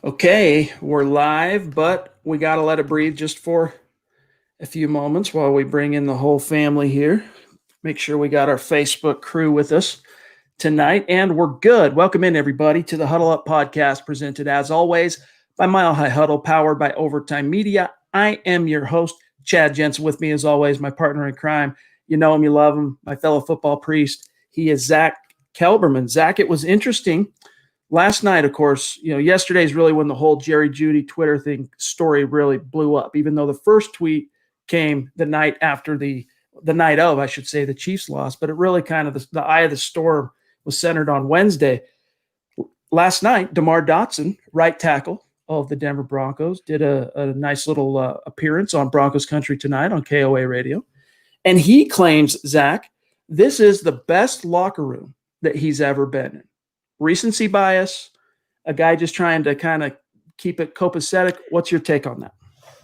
Okay, we're live, but we got to let it breathe just for a few moments while we bring in the whole family here. Make sure we got our Facebook crew with us tonight, and we're good. Welcome in, everybody, to the Huddle Up podcast, presented as always by Mile High Huddle, powered by Overtime Media. I am your host, Chad Jensen. With me, as always, my partner in crime. You know him, you love him, my fellow football priest. He is Zack Kelberman. Zack, it was interesting. Last night, of course, yesterday is really when the whole Jerry Jeudy Twitter thing story really blew up, even though the first tweet came the night after the night of, I should say, the Chiefs lost. But it really kind of the eye of the storm was centered on Wednesday. Last night, Demar Dotson, right tackle of the Denver Broncos, did a nice little appearance on Broncos Country Tonight on KOA Radio. And he claims, Zack, this is the best locker room that he's ever been in. Recency bias, a guy just trying to kind of keep it copacetic. What's your take on that?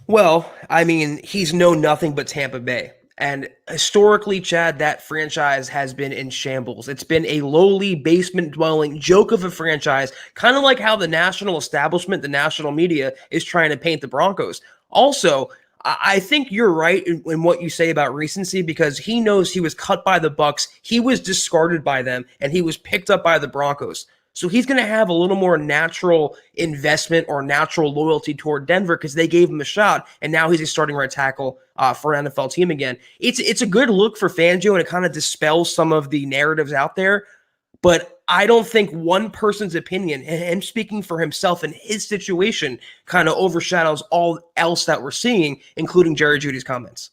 Well, I mean, he's known nothing but Tampa Bay. And historically, Chad, that franchise has been in shambles. It's been a lowly, basement-dwelling joke of a franchise, kind of like how the national establishment, the national media, is trying to paint the Broncos. Also, I think you're right in what you say about recency, because he knows he was cut by the Bucs, he was discarded by them, and he was picked up by the Broncos. So he's going to have a little more natural investment or natural loyalty toward Denver because they gave him a shot, and now he's a starting right tackle for an NFL team again. It's a good look for Fangio, and it kind of dispels some of the narratives out there. But I don't think one person's opinion, and him speaking for himself and his situation, kind of overshadows all else that we're seeing, including Jerry Jeudy's comments.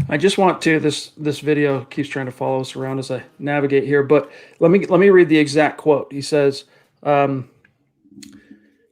I just want to, this video keeps trying to follow us around as I navigate here, but let me read the exact quote. He says, when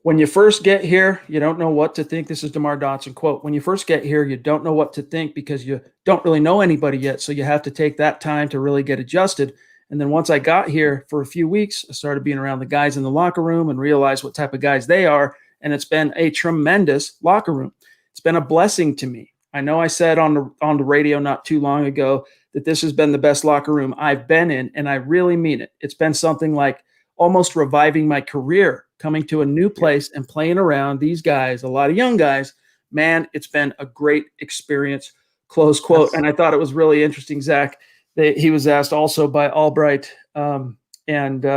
you first get here, you don't know what to think. This is Demar Dotson quote. When you first get here, you don't know what to think because you don't really know anybody yet. So you have to take that time to really get adjusted. And then once I got here for a few weeks, I started being around the guys in the locker room and realized what type of guys they are. And it's been a tremendous locker room. It's been a blessing to me. I know I said on the radio not too long ago that this has been the best locker room I've been in, and I really mean it. It's been something like almost reviving my career, coming to a new place and playing around these guys, a lot of young guys. Man, it's been a great experience, close quote. And I thought it was really interesting, Zack, that he was asked also by Albright I can't.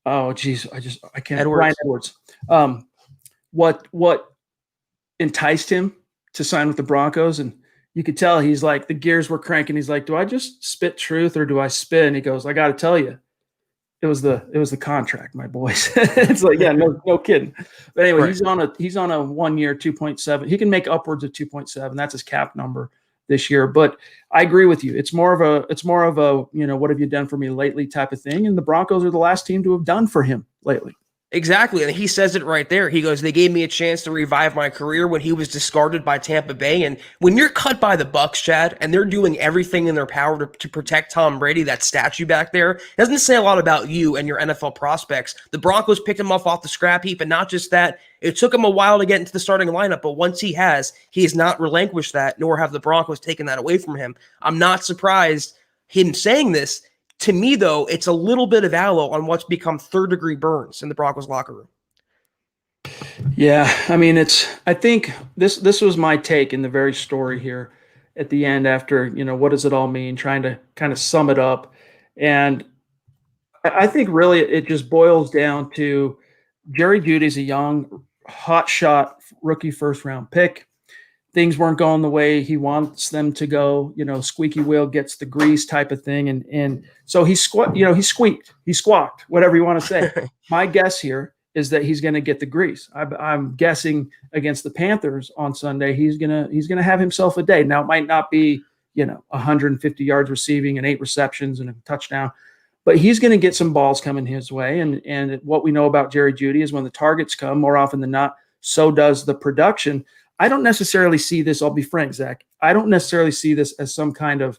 Ryan Edwards. What enticed him to sign with the Broncos? And you could tell he's like, the gears were cranking. He's like, do I just spit truth or do I spit? And he goes, I got to tell you, it was the contract, my boys. It's like, yeah, no kidding. But anyway, right. He's on a 1 year, 2.7. He can make upwards of 2.7. That's his cap number this year. But I agree with you. It's more of a, what have you done for me lately type of thing. And the Broncos are the last team to have done for him lately. Exactly. And he says it right there. He goes, they gave me a chance to revive my career when he was discarded by Tampa Bay. And when you're cut by the Bucs, Chad, and they're doing everything in their power to protect Tom Brady, that statue back there, doesn't say a lot about you and your NFL prospects. The Broncos picked him off the scrap heap. And not just that, it took him a while to get into the starting lineup. But once he has not relinquished that, nor have the Broncos taken that away from him. I'm not surprised him saying this. To me, though, it's a little bit of aloe on what's become third-degree burns in the Broncos locker room. Yeah, I mean, I think this was my take in the very story here at the end after, what does it all mean, trying to kind of sum it up. And I think really it just boils down to Jerry Jeudy's a young, hotshot rookie first-round pick. Things weren't going the way he wants them to go, squeaky wheel gets the grease type of thing. And so he squawked, whatever you want to say. My guess here is that he's going to get the grease. I'm guessing against the Panthers on Sunday, he's going to have himself a day. Now it might not be, 150 yards receiving and 8 receptions and a touchdown, but he's going to get some balls coming his way. And what we know about Jerry Jeudy is when the targets come, more often than not, so does the production. I don't necessarily see this, I'll be frank, Zack, I don't necessarily see this as some kind of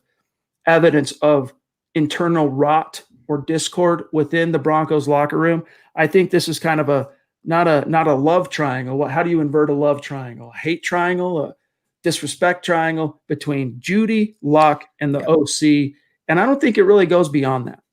evidence of internal rot or discord within the Broncos locker room. I think this is kind of not a love triangle. How do you invert a love triangle? A hate triangle, a disrespect triangle between Jeudy, Locke, and the OC. And I don't think it really goes beyond that.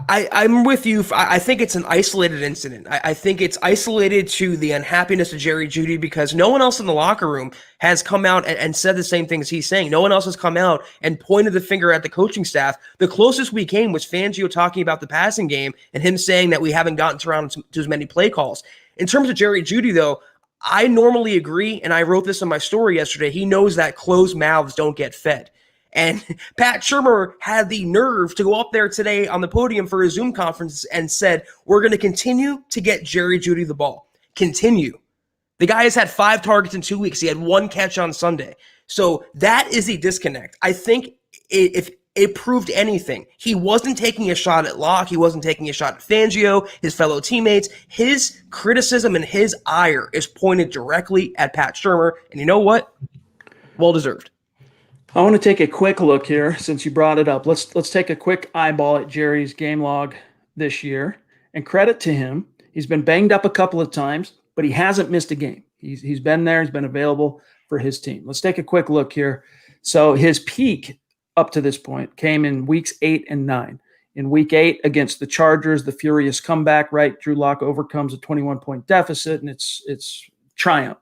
I'm with you. I think it's an isolated incident. I think it's isolated to the unhappiness of Jerry Jeudy because no one else in the locker room has come out and said the same things he's saying. No one else has come out and pointed the finger at the coaching staff. The closest we came was Fangio talking about the passing game and him saying that we haven't gotten around to as many play calls. In terms of Jerry Jeudy, though, I normally agree, and I wrote this in my story yesterday. He knows that closed mouths don't get fed. And Pat Shurmur had the nerve to go up there today on the podium for a Zoom conference and said, we're going to continue to get Jerry Jeudy the ball. Continue. The guy has had 5 targets in 2 weeks. He had 1 catch on Sunday. So that is a disconnect. I think if it proved anything, he wasn't taking a shot at Locke. He wasn't taking a shot at Fangio, his fellow teammates. His criticism and his ire is pointed directly at Pat Shurmur. And you know what? Well deserved. I want to take a quick look here since you brought it up. Let's take a quick eyeball at Jerry's game log this year. And credit to him, he's been banged up a couple of times, but he hasn't missed a game. He's been there, he's been available for his team. Let's take a quick look here. So his peak up to this point came in weeks 8 and 9. In week 8 against the Chargers, the furious comeback, right? Drew Lock overcomes a 21-point deficit, and it's triumph.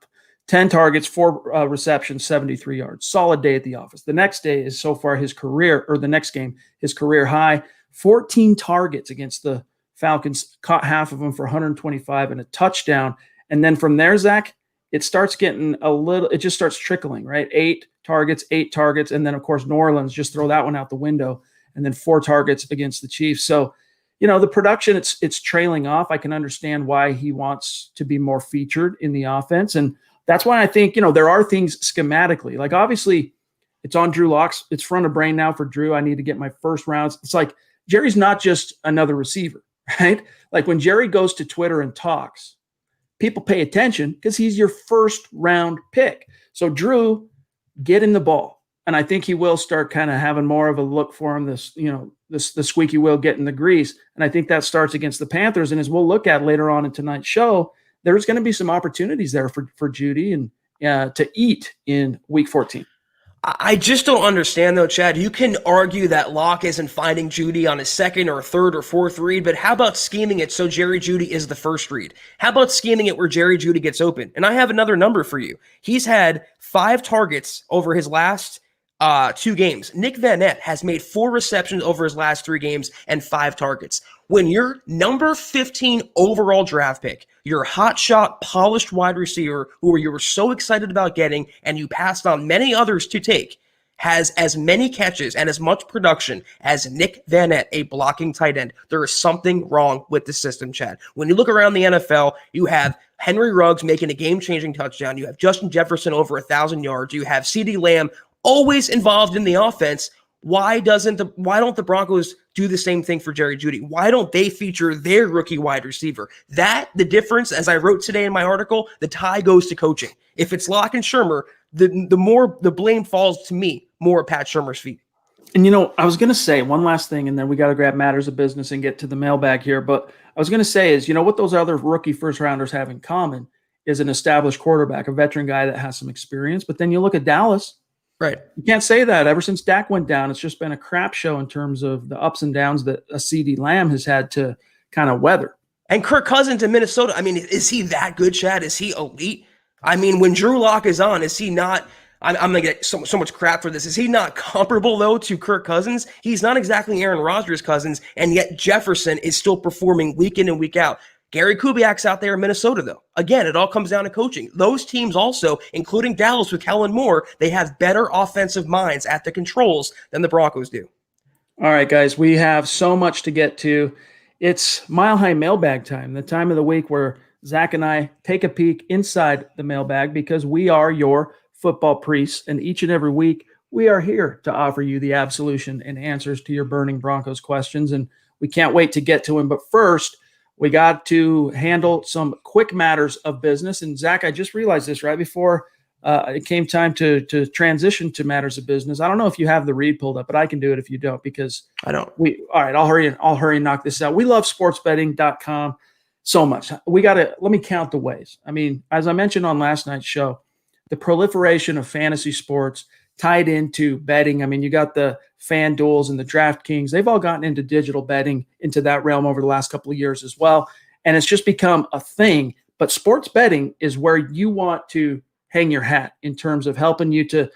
10 targets, 4 receptions, 73 yards. Solid day at the office. The next day is so far his career, or the next game, his career high. 14 targets against the Falcons, caught half of them for 125 and a touchdown. And then from there, Zach, it starts getting it just starts trickling, right? 8 targets, and then, of course, New Orleans, just throw that one out the window, and then 4 targets against the Chiefs. So, the production, it's trailing off. I can understand why he wants to be more featured in the offense, and that's why I think, there are things schematically. Like, obviously, it's on Drew Lock's. It's front of brain now for Drew. I need to get my first rounds. It's like Jerry's not just another receiver, right? Like when Jerry goes to Twitter and talks, people pay attention because he's your first round pick. So, Drew, get in the ball. And I think he will start kind of having more of a look for him, the squeaky wheel getting the grease. And I think that starts against the Panthers. And as we'll look at later on in tonight's show, there's going to be some opportunities there for Jeudy and to eat in week 14. I just don't understand, though, Chad. You can argue that Locke isn't finding Jeudy on his second or third or fourth read, but how about scheming it so Jerry Jeudy is the first read? How about scheming it where Jerry Jeudy gets open? And I have another number for you. He's had 5 targets over his last 2 games. Nick Van Nett has made 4 receptions over his last 3 games and 5 targets. When you're number 15 overall draft pick, your hotshot, polished wide receiver who you were so excited about getting and you passed on many others to take, has as many catches and as much production as Nick Van Nett, a blocking tight end. There is something wrong with the system, Chad. When you look around the NFL, you have Henry Ruggs making a game-changing touchdown. You have Justin Jefferson over 1,000 yards. You have CeeDee Lamb always involved in the offense. Why don't the Broncos do the same thing for Jerry Jeudy? Why don't they feature their rookie wide receiver? The difference, as I wrote today in my article, the tie goes to coaching. If it's Locke and Shurmur, the more the blame falls to me, more at Pat Shurmur's feet. And I was going to say one last thing, and then we got to grab matters of business and get to the mailbag here. But I was going to say is, what those other rookie first rounders have in common is an established quarterback, a veteran guy that has some experience. But then you look at Dallas. Right. You can't say that. Ever since Dak went down, it's just been a crap show in terms of the ups and downs that a CeeDee Lamb has had to kind of weather. And Kirk Cousins in Minnesota, is he that good, Chad? Is he elite? When Drew Lock is on, is he not – I'm going to get so much crap for this. Is he not comparable, though, to Kirk Cousins? He's not exactly Aaron Rodgers' Cousins, and yet Jefferson is still performing week in and week out. Gary Kubiak's out there in Minnesota, though. Again, it all comes down to coaching. Those teams also, including Dallas with Kellen Moore, they have better offensive minds at the controls than the Broncos do. All right, guys, we have so much to get to. It's Mile High Mailbag time, the time of the week where Zach and I take a peek inside the mailbag because we are your football priests, and each and every week we are here to offer you the absolution and answers to your burning Broncos questions, and we can't wait to get to them. But first, we got to handle some quick matters of business. And Zach, I just realized this right before it came time to transition to matters of business. I don't know if you have the read pulled up, but I can do it if you don't, because I don't. All right, I'll hurry and knock this out. We love sportsbetting.com so much. Let me count the ways. As I mentioned on last night's show, the proliferation of fantasy sports tied into betting. I mean, you got the FanDuels and the DraftKings. They've all gotten into digital betting, into that realm over the last couple of years as well. And it's just become a thing. But sports betting is where you want to hang your hat in terms of helping you to,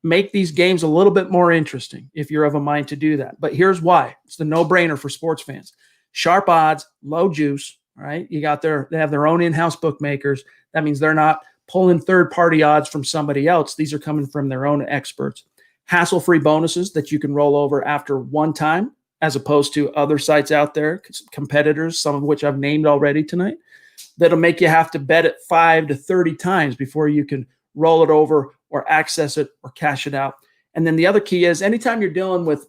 make these games a little bit more interesting if you're of a mind to do that. But here's why. It's the no-brainer for sports fans. Sharp odds, low juice, right? They have their own in-house bookmakers. That means they're not pulling third-party odds from somebody else. These are coming from their own experts. Hassle-free bonuses that you can roll over after one time, as opposed to other sites out there, competitors, some of which I've named already tonight, that'll make you have to bet it 5 to 30 times before you can roll it over or access it or cash it out. And then the other key is anytime you're dealing with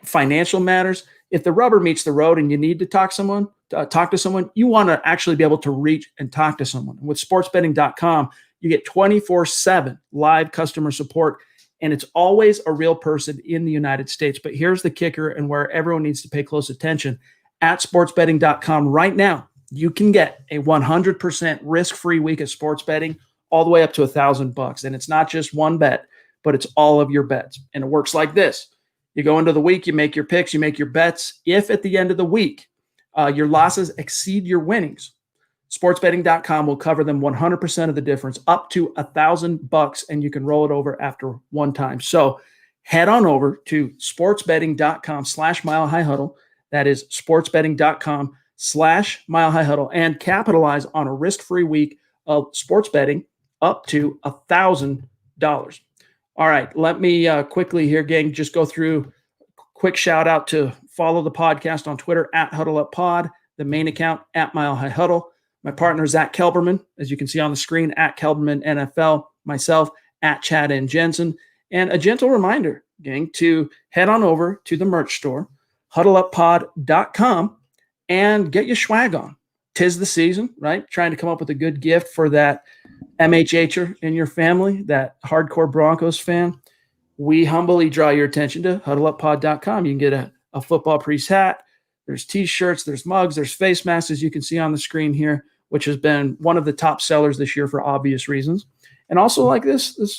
financial matters, if the rubber meets the road and you need to talk to someone, you want to actually be able to reach and talk to someone. And with sportsbetting.com, you get 24/7 live customer support, and it's always a real person in the United States. But here's the kicker, and where everyone needs to pay close attention. At sportsbetting.com right now, you can get a 100% risk-free week of sports betting all the way up to $1,000. And it's not just one bet, but it's all of your bets. And it works like this. You go into the week, you make your picks, you make your bets. If at the end of the week, your losses exceed your winnings, sportsbetting.com will cover them 100% of the difference, up to $1,000, and you can roll it over after one time. So head on over to sportsbetting.com/milehighhuddle. That is sportsbetting.com/milehighhuddle, and capitalize on a risk-free week of sports betting up to $1,000. All right, let me quickly here, gang, just go through quick shout out to follow the podcast on Twitter at HuddleUpPod, the main account at Mile High Huddle. My partner, Zack Kelberman, as you can see on the screen, at Kelberman NFL, myself at Chad and Jensen. And a gentle reminder, gang, to head on over to the merch store, huddleuppod.com, and get your swag on. 'Tis the season, right? Trying to come up with a good gift for that MHHer in your family, that hardcore Broncos fan. We humbly draw your attention to huddleuppod.com. You can get a football priest hat. There's t-shirts, there's mugs, there's face masks, as you can see on the screen here, which has been one of the top sellers this year for obvious reasons. And also like this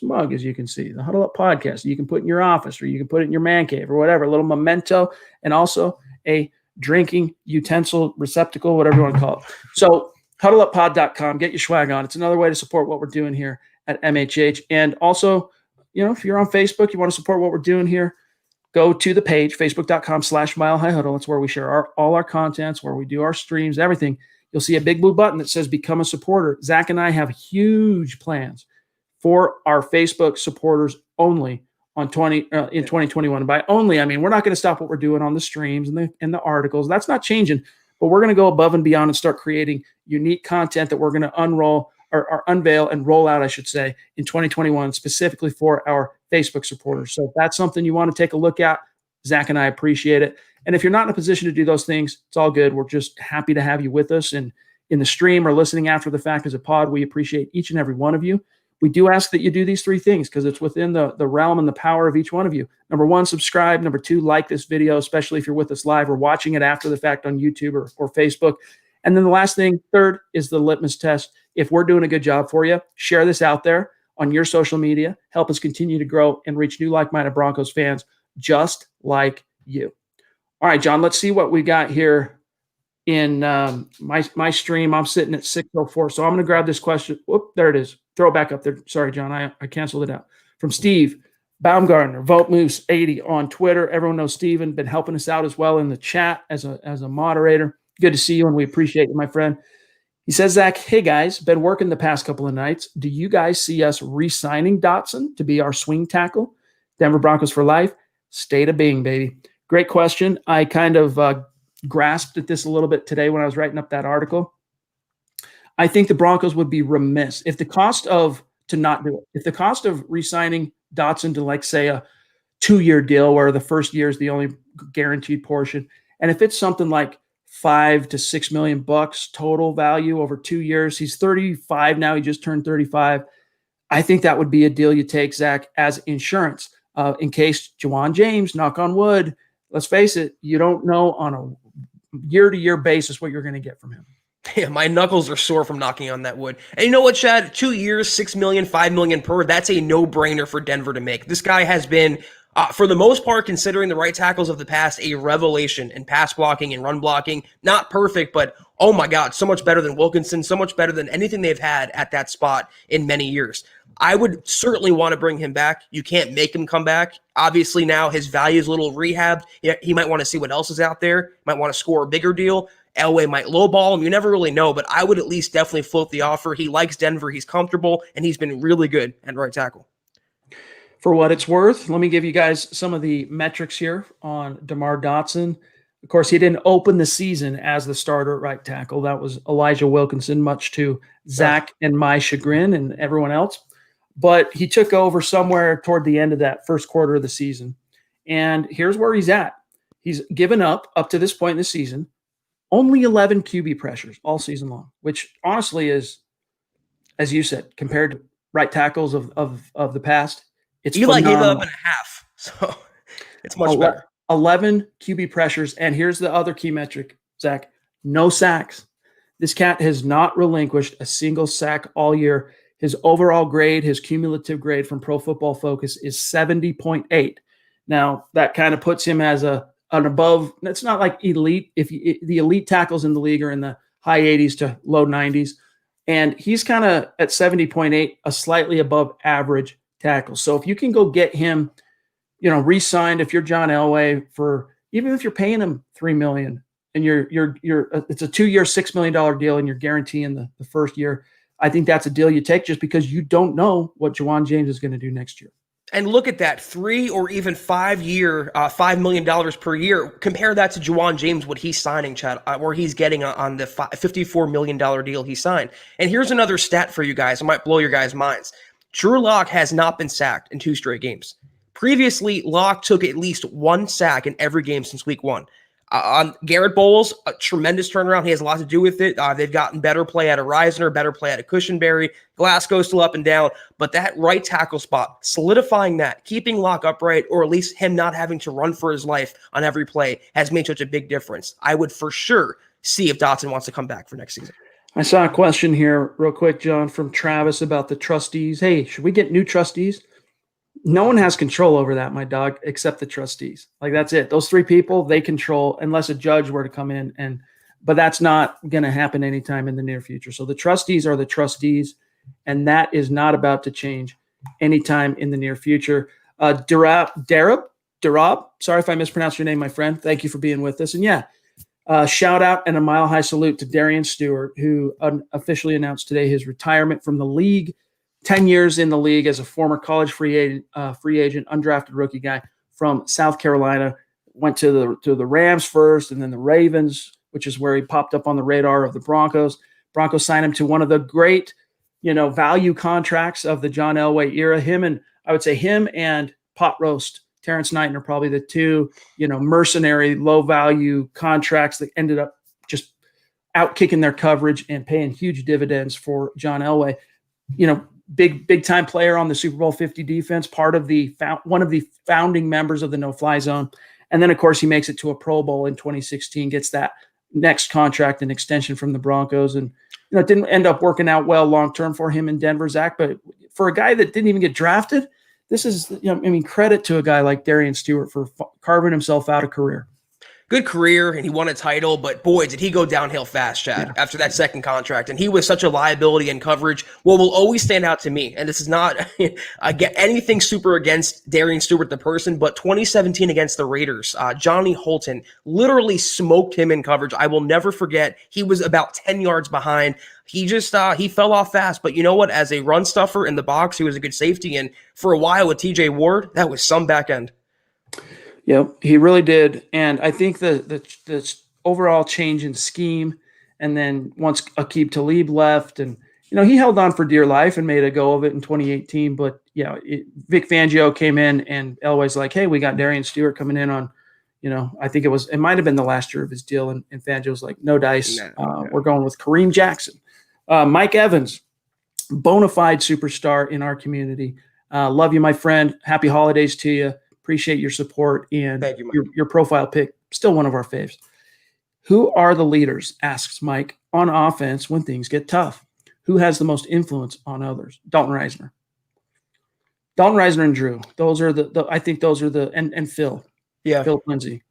mug, as you can see, the Huddle Up podcast. You can put in your office, or you can put it in your man cave, or whatever, a little memento, and also a drinking utensil receptacle, whatever you want to call it. So huddleuppod.com, get your swag on. It's another way to support what we're doing here at MHH. And also, if you're on Facebook, you want to support what we're doing here, go to the page, facebook.com/milehighhuddle. It's where we share all our contents, where we do our streams, everything. You'll see a big blue button that says become a supporter. Zach and I have huge plans for our Facebook supporters only in 2021. And by only, I mean, we're not going to stop what we're doing on the streams and the articles. That's not changing, but we're going to go above and beyond and start creating unique content that we're going to unveil and roll out, I should say, in 2021, specifically for our Facebook supporters. So if that's something you want to take a look at, Zach and I appreciate it. And if you're not in a position to do those things, it's all good. We're just happy to have you with us and in the stream or listening after the fact as a pod. We appreciate each and every one of you. We do ask that you do these three things because it's within the realm and the power of each one of you. Number one, subscribe. Number two, like this video, especially if you're with us live or watching it after the fact on YouTube or Facebook. And then the last thing, third, is the litmus test. If we're doing a good job for you, share this out there on your social media. Help us continue to grow and reach new like-minded Broncos fans just like you. All right, John, let's see what we got here in my stream. I'm sitting at 6:04, so I'm going to grab this question. Whoop, there it is. Throw it back up there. Sorry, John, I canceled it out. From Steve Baumgartner, Vote Moose 80 on Twitter. Everyone knows Steven, been helping us out as well in the chat as a moderator. Good to see you, and we appreciate you, my friend. He says, Zach, hey, guys, been working the past couple of nights. Do you guys see us re-signing Dotson to be our swing tackle? Denver Broncos for life? State of being, baby. Great question. I kind of grasped at this a little bit today when I was writing up that article. I think the Broncos would be remiss if the cost of re-signing Dotson to, like, say, a 2-year deal where the first year is the only guaranteed portion, and if it's something like $5 to $6 million total value over 2 years, he's 35 now. He just turned 35. I think that would be a deal you take, Zach, as insurance in case Juwan James, knock on wood. Let's face it, you don't know on a year-to-year basis what you're going to get from him. Yeah, my knuckles are sore from knocking on that wood. And you know what, Chad? 2 years, 6 million, 5 million per. That's a no-brainer for Denver to make. This guy has been, for the most part, considering the right tackles of the past, a revelation in pass blocking and run blocking. Not perfect, but oh my God, so much better than Wilkinson, so much better than anything they've had at that spot in many years. I would certainly want to bring him back. You can't make him come back. Obviously, now his value is a little rehabbed. He might want to see what else is out there. Might want to score a bigger deal. Elway might lowball him. You never really know, but I would at least definitely float the offer. He likes Denver. He's comfortable, and he's been really good at right tackle. For what it's worth, let me give you guys some of the metrics here on DeMar Dotson. Of course, he didn't open the season as the starter at right tackle. That was Elijah Wilkinson, much to Zach and my chagrin and everyone else. But he took over somewhere toward the end of that first quarter of the season. And here's where he's at. He's given up to this point in the season, only 11 QB pressures all season long, which honestly is, as you said, compared to right tackles of the past, it's Eli phenomenal. gave it up in a half, so it's much better. 11 QB pressures. And here's the other key metric, Zach, no sacks. This cat has not relinquished a single sack all year. His overall grade, his cumulative grade from Pro Football Focus is 70.8. Now, that kind of puts him as an above. It's not like elite. The elite tackles in the league are in the high 80s to low 90s. And he's kind of at 70.8, a slightly above average tackle. So if you can go get him, re-signed, if you're John Elway, for even if you're paying him $3 million and it's a 2-year, $6 million deal and you're guaranteeing the first year, I think that's a deal you take just because you don't know what Juwan James is going to do next year. And look at that, 3 or even 5 year, $5 million per year. Compare that to Juwan James, what he's signing, Chad, where he's getting on the $54 million deal he signed. And here's another stat for you guys. It might blow your guys' minds. Drew Lock has not been sacked in 2 straight games. Previously, Lock took at least 1 sack in every game since week 1. On Garrett Bowles, a tremendous turnaround. He has a lot to do with it. They've gotten better play out of Reisner, better play out of Cushenberry. Glasgow's still up and down, but that right tackle spot, solidifying that, keeping Locke upright, or at least him not having to run for his life on every play, has made such a big difference. I would for sure see if Dotson wants to come back for next season. I saw a question here real quick, John, from Travis about the trustees. Hey, should we get new trustees? No one has control over that, my dog, except the trustees. Like, that's it. Those 3 people, they control, unless a judge were to come in. But that's not going to happen anytime in the near future. So the trustees are the trustees, and that is not about to change anytime in the near future. Darab, sorry if I mispronounced your name, my friend. Thank you for being with us. And shout out and a mile-high salute to Darian Stewart, who officially announced today his retirement from the league. 10 years in the league as a former college free agent, undrafted rookie guy from South Carolina. Went to the Rams first and then the Ravens, which is where he popped up on the radar of the Broncos. Broncos signed him to one of the great, value contracts of the John Elway era. Him and Pot Roast, Terrence Knighton, are probably the 2, mercenary, low-value contracts that ended up just out-kicking their coverage and paying huge dividends for John Elway. Big time player on the Super Bowl 50 defense, part of one of the founding members of the no-fly zone. And then, of course, he makes it to a Pro Bowl in 2016, gets that next contract and extension from the Broncos. And, it didn't end up working out well long-term for him in Denver, Zach. But for a guy that didn't even get drafted, this is, credit to a guy like Darian Stewart for carving himself out a career. Good career, and he won a title, but boy, did he go downhill fast, Chad, after that second contract. And he was such a liability in coverage. What will always stand out to me, and this is not anything super against Darian Stewart, the person, but 2017 against the Raiders, Johnny Holton literally smoked him in coverage. I will never forget. He was about 10 yards behind. He just he fell off fast. But you know what? As a run stuffer in the box, he was a good safety. And for a while with TJ Ward, that was some back end. Yep, he really did. And I think the overall change in scheme, and then once Aqib Talib left, and he held on for dear life and made a go of it in 2018. But Vic Fangio came in, and Elway's like, hey, we got Darian Stewart coming in on, I think it might have been the last year of his deal, and Fangio's like, no dice. We're going with Kareem Jackson. Mike Evans, bona fide superstar in our community. Love you, my friend. Happy holidays to you. Appreciate your support, and Thank you, your profile pic, still one of our faves. Who are the leaders, asks Mike, on offense when things get tough? Who has the most influence on others? Dalton Reisner. Dalton Reisner and Drew. Those are I think those are and Phil. Yeah. Phil Lindsay.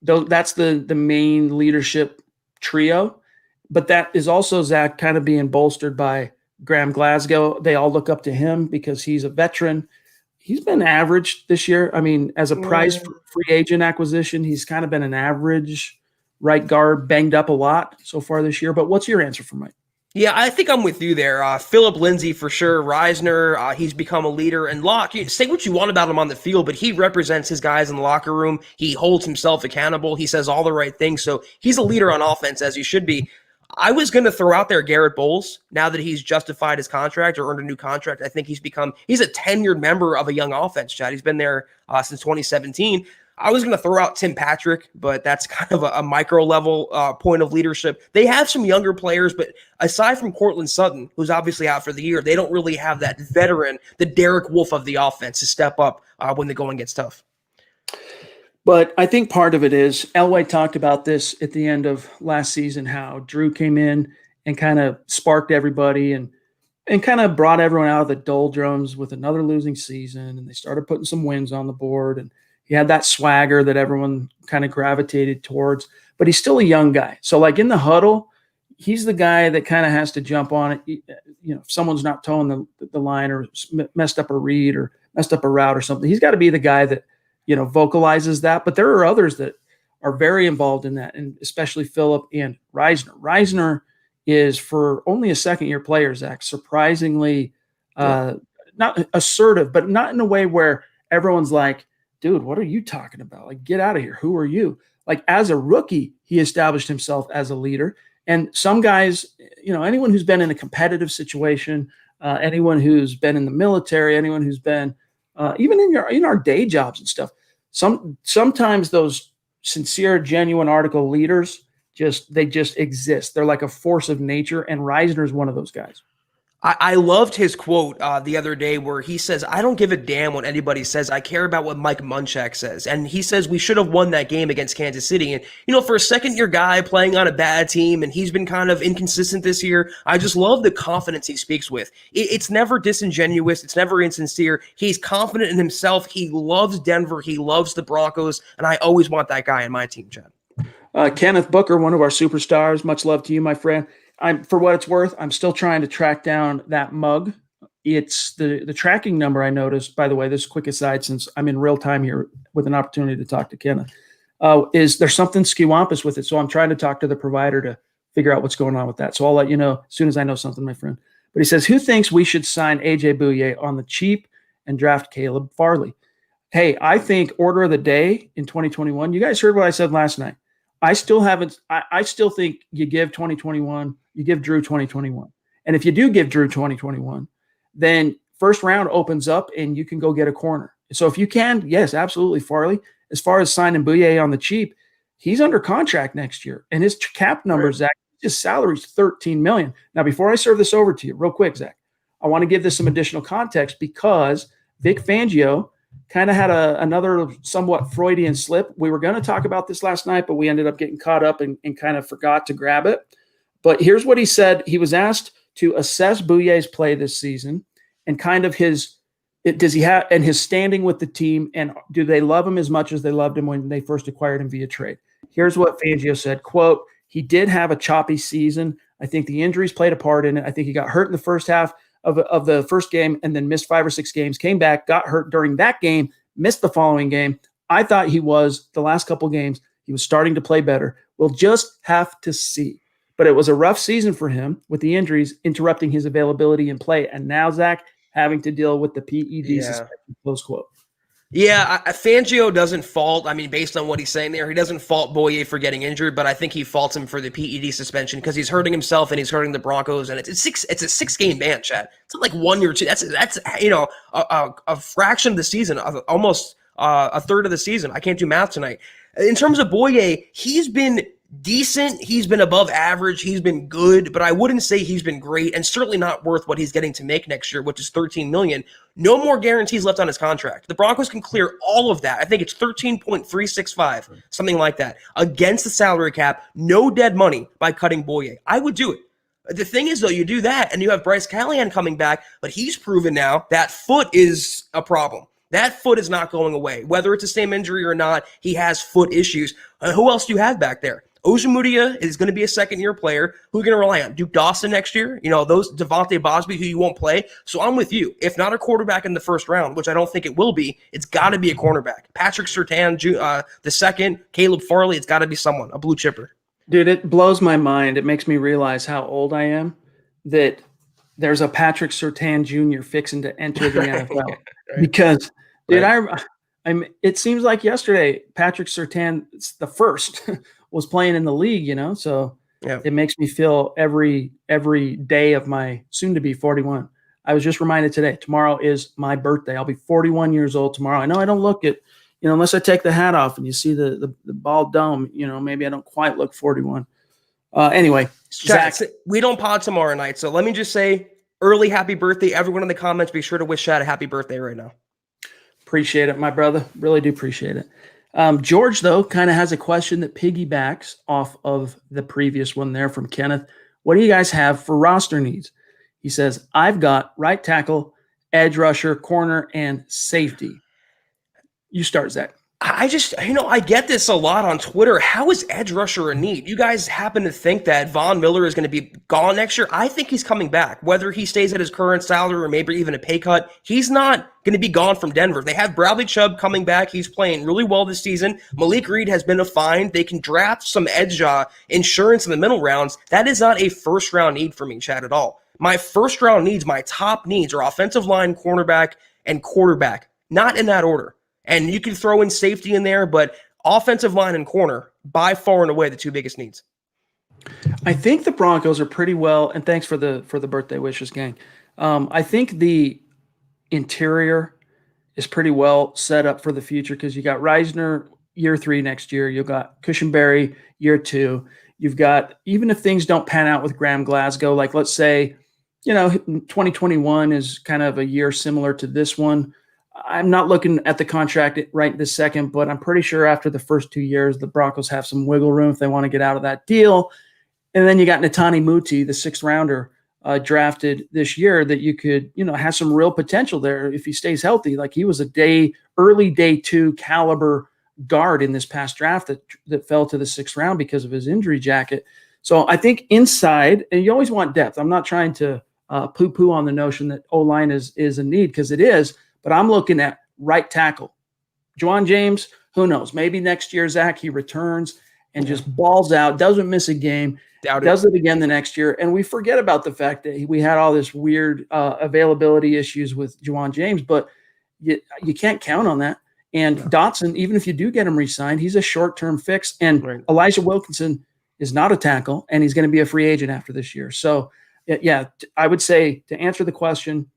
That's the main leadership trio. But that is also, Zach, kind of being bolstered by Graham Glasgow. They all look up to him because he's a veteran. He's been average this year. I mean, as a prize free agent acquisition, he's kind of been an average right guard, banged up a lot so far this year. But what's your answer for Mike? Yeah, I think I'm with you there. Philip Lindsay for sure. Reisner, he's become a leader. And Locke, say what you want about him on the field, but he represents his guys in the locker room. He holds himself accountable. He says all the right things. So he's a leader on offense, as he should be. I was going to throw out there Garrett Bowles now that he's justified his contract or earned a new contract. I think he's a tenured member of a young offense, Chad. He's been there since 2017. I was going to throw out Tim Patrick, but that's kind of a micro level point of leadership. They have some younger players, but aside from Cortland Sutton, who's obviously out for the year, they don't really have that veteran, the Derek Wolfe of the offense, to step up when the going gets tough. But I think part of it is, Elway talked about this at the end of last season, how Drew came in and kind of sparked everybody and kind of brought everyone out of the doldrums with another losing season. And they started putting some wins on the board. And he had that swagger that everyone kind of gravitated towards. But he's still a young guy. So, like in the huddle, he's the guy that kind of has to jump on it. You know, if someone's not towing the line or messed up a read or messed up a route or something, he's got to be the guy that, you know, vocalizes that. But there are others that are very involved in that, and especially Philip and Reisner. Reisner is, for only a second-year player, Zach, surprisingly not assertive, but not in a way where everyone's like, dude, what are you talking about? Like, get out of here. Who are you? Like, as a rookie, he established himself as a leader. And some guys, you know, anyone who's been in a competitive situation, anyone who's been in the military, anyone who's been even in our day jobs and stuff, sometimes those sincere, genuine article leaders just exist. They're like a force of nature, and Reisner is one of those guys. I loved his quote the other day where he says, I don't give a damn what anybody says. I care about what Mike Munchak says. And he says we should have won that game against Kansas City. And, you know, for a second-year guy playing on a bad team, and he's been kind of inconsistent this year, I just love the confidence he speaks with. It's never disingenuous. It's never insincere. He's confident in himself. He loves Denver. He loves the Broncos. And I always want that guy in my team, Chad. Kenneth Booker, one of our superstars. Much love to you, my friend. For what it's worth, I'm still trying to track down that mug. It's the tracking number I noticed, by the way, this quick aside, since I'm in real time here with an opportunity to talk to Kenneth, is there's something skiwampus with it. So I'm trying to talk to the provider to figure out what's going on with that. So I'll let you know as soon as I know something, my friend. But he says, who thinks we should sign AJ Bouye on the cheap and draft Caleb Farley? Hey, I think order of the day in 2021, you guys heard what I said last night. I still think you give 2021, you give Drew 2021. And if you do give Drew 2021, then first round opens up and you can go get a corner. So if you can, yes, absolutely, Farley. As far as signing Bouye on the cheap, he's under contract next year. And his cap numbers, Zach, his salary is $13 million. Now, before I serve this over to you, real quick, Zach, I want to give this some additional context because Vic Fangio kind of had another somewhat Freudian slip. We were going to talk about this last night, but we ended up getting caught up and kind of forgot to grab it. But here's what he said. He was asked to assess Bouye's play this season and kind of his standing with the team, and do they love him as much as they loved him when they first acquired him via trade. Here's what Fangio said, quote, he did have a choppy season. I think the injuries played a part in it. I think he got hurt in the first half of the first game and then missed 5 or 6 games, came back, got hurt during that game, missed the following game. I thought the last couple games, he was starting to play better. We'll just have to see. But it was a rough season for him with the injuries interrupting his availability in play. And now, Zach, having to deal with the PED suspension, close quote. Yeah, Fangio doesn't fault, based on what he's saying there, he doesn't fault Bouye for getting injured, but I think he faults him for the PED suspension because he's hurting himself and he's hurting the Broncos, and it's a 6-game ban, Chad. It's not like 1 year, 2. That's a fraction of the season, almost a third of the season. I can't do math tonight. In terms of Bouye, he's been decent. He's been above average. He's been good, but I wouldn't say he's been great, and certainly not worth what he's getting to make next year, which is $13 million. No more guarantees left on his contract. The Broncos can clear all of that. I think it's 13.365, something like that, against the salary cap. No dead money by cutting Boye. I would do it. The thing is, though, you do that, and you have Bryce Callahan coming back, but he's proven now that foot is a problem. That foot is not going away. Whether it's the same injury or not, he has foot issues. Who else do you have back there? Ojemudia is going to be a second-year player. Who are you going to rely on? Duke Dawson next year? Those Devontae Bosby who you won't play. So I'm with you. If not a quarterback in the first round, which I don't think it will be, it's got to be a cornerback. Patrick Surtain, the second, Caleb Farley, it's got to be someone, a blue chipper. Dude, it blows my mind. It makes me realize how old I am that there's a Patrick Surtain Jr. fixing to enter the NFL. Right. Because, dude, it seems like yesterday Patrick Surtain, the first, was playing in the league, so It makes me feel every day of my soon-to-be 41. I was just reminded today, tomorrow is my birthday. I'll be 41 years old tomorrow. I know I don't look it, unless I take the hat off and you see the bald dome, maybe I don't quite look 41. Anyway, Zach, we don't pod tomorrow night, so let me just say early happy birthday. Everyone in the comments, be sure to wish Chad a happy birthday right now. Appreciate it, my brother. Really do appreciate it. George, though, kind of has a question that piggybacks off of the previous one there from Kenneth. What do you guys have for roster needs? He says, I've got right tackle, edge rusher, corner, and safety. You start, Zach. I just, I get this a lot on Twitter. How is edge rusher a need? You guys happen to think that Von Miller is going to be gone next year? I think he's coming back. Whether he stays at his current salary or maybe even a pay cut, he's not going to be gone from Denver. They have Bradley Chubb coming back. He's playing really well this season. Malik Reed has been a find. They can draft some edge insurance in the middle rounds. That is not a first-round need for me, Chad, at all. My first-round needs, my top needs are offensive line, cornerback, and quarterback. Not in that order. And you can throw in safety in there, but offensive line and corner, by far and away, the two biggest needs. I think the Broncos are pretty well, and thanks for the birthday wishes, gang. I think the interior is pretty well set up for the future because you got Reisner year 3 next year. You've got Cushenberry year 2. You've got, even if things don't pan out with Graham Glasgow, like let's say, 2021 is kind of a year similar to this one. I'm not looking at the contract right this second, but I'm pretty sure after the first 2 years, the Broncos have some wiggle room if they want to get out of that deal. And then you got Netani Muti, the 6th rounder drafted this year that you could, have some real potential there if he stays healthy. Like he was early day 2 caliber guard in this past draft that fell to the 6th round because of his injury jacket. So I think inside, and you always want depth. I'm not trying to poo-poo on the notion that O-line is a need because it is. But I'm looking at right tackle. Juwan James, who knows? Maybe next year, Zach, he returns and just balls out, doesn't miss a game, does it again the next year. And we forget about the fact that we had all this weird availability issues with Juwan James, but you can't count on that. And Dotson, even if you do get him re-signed, he's a short-term fix. And Elijah Wilkinson is not a tackle, and he's going to be a free agent after this year. So, I would say to answer the question,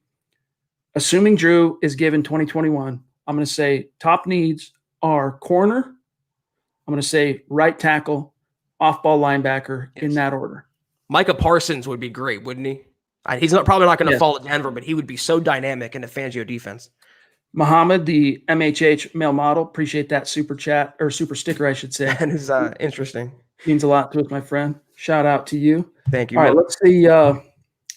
assuming Drew is given 2021, I'm going to say top needs are corner. I'm going to say right tackle, off-ball linebacker in that order. Micah Parsons would be great, wouldn't he? He's probably not going to fall at Denver, but he would be so dynamic in the Fangio defense. Muhammad, the MHH male model, appreciate that super chat or super sticker, I should say. That is interesting. Means a lot to us, my friend. Shout out to you. Thank you. All right, let's see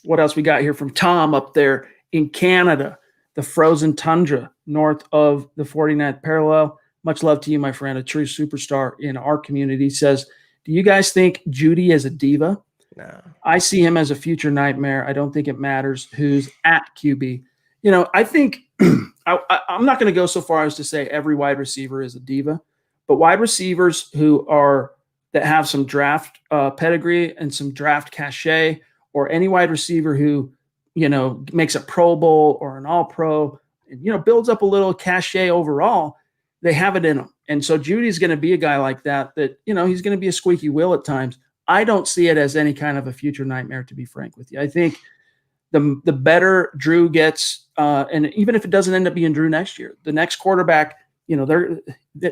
what else we got here from Tom up there in Canada, the frozen tundra north of the 49th parallel. Much love to you, my friend, a true superstar in our community. Says, do you guys think Judy is a diva? No. I see him as a future nightmare. I don't think it matters who's at QB. I think I'm not going to go so far as to say every wide receiver is a diva, but wide receivers that have some draft pedigree and some draft cachet, or any wide receiver who makes a Pro Bowl or an All-Pro, and, builds up a little cachet overall, they have it in them. And so Judy's going to be a guy like that, he's going to be a squeaky wheel at times. I don't see it as any kind of a future nightmare, to be frank with you. I think the better Drew gets, and even if it doesn't end up being Drew next year, the next quarterback they're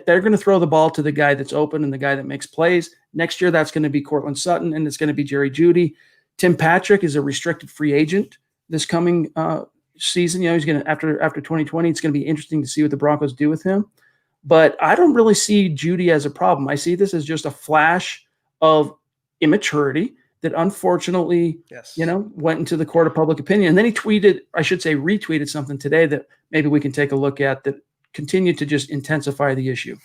going to throw the ball to the guy that's open and the guy that makes plays. Next year, that's going to be Cortland Sutton, and it's going to be Jerry Jeudy. Tim Patrick is a restricted free agent this coming season. He's going to after 2020. It's going to be interesting to see what the Broncos do with him. But I don't really see Jeudy as a problem. I see this as just a flash of immaturity that unfortunately, went into the court of public opinion. And then he retweeted something today that maybe we can take a look at that continued to just intensify the issue.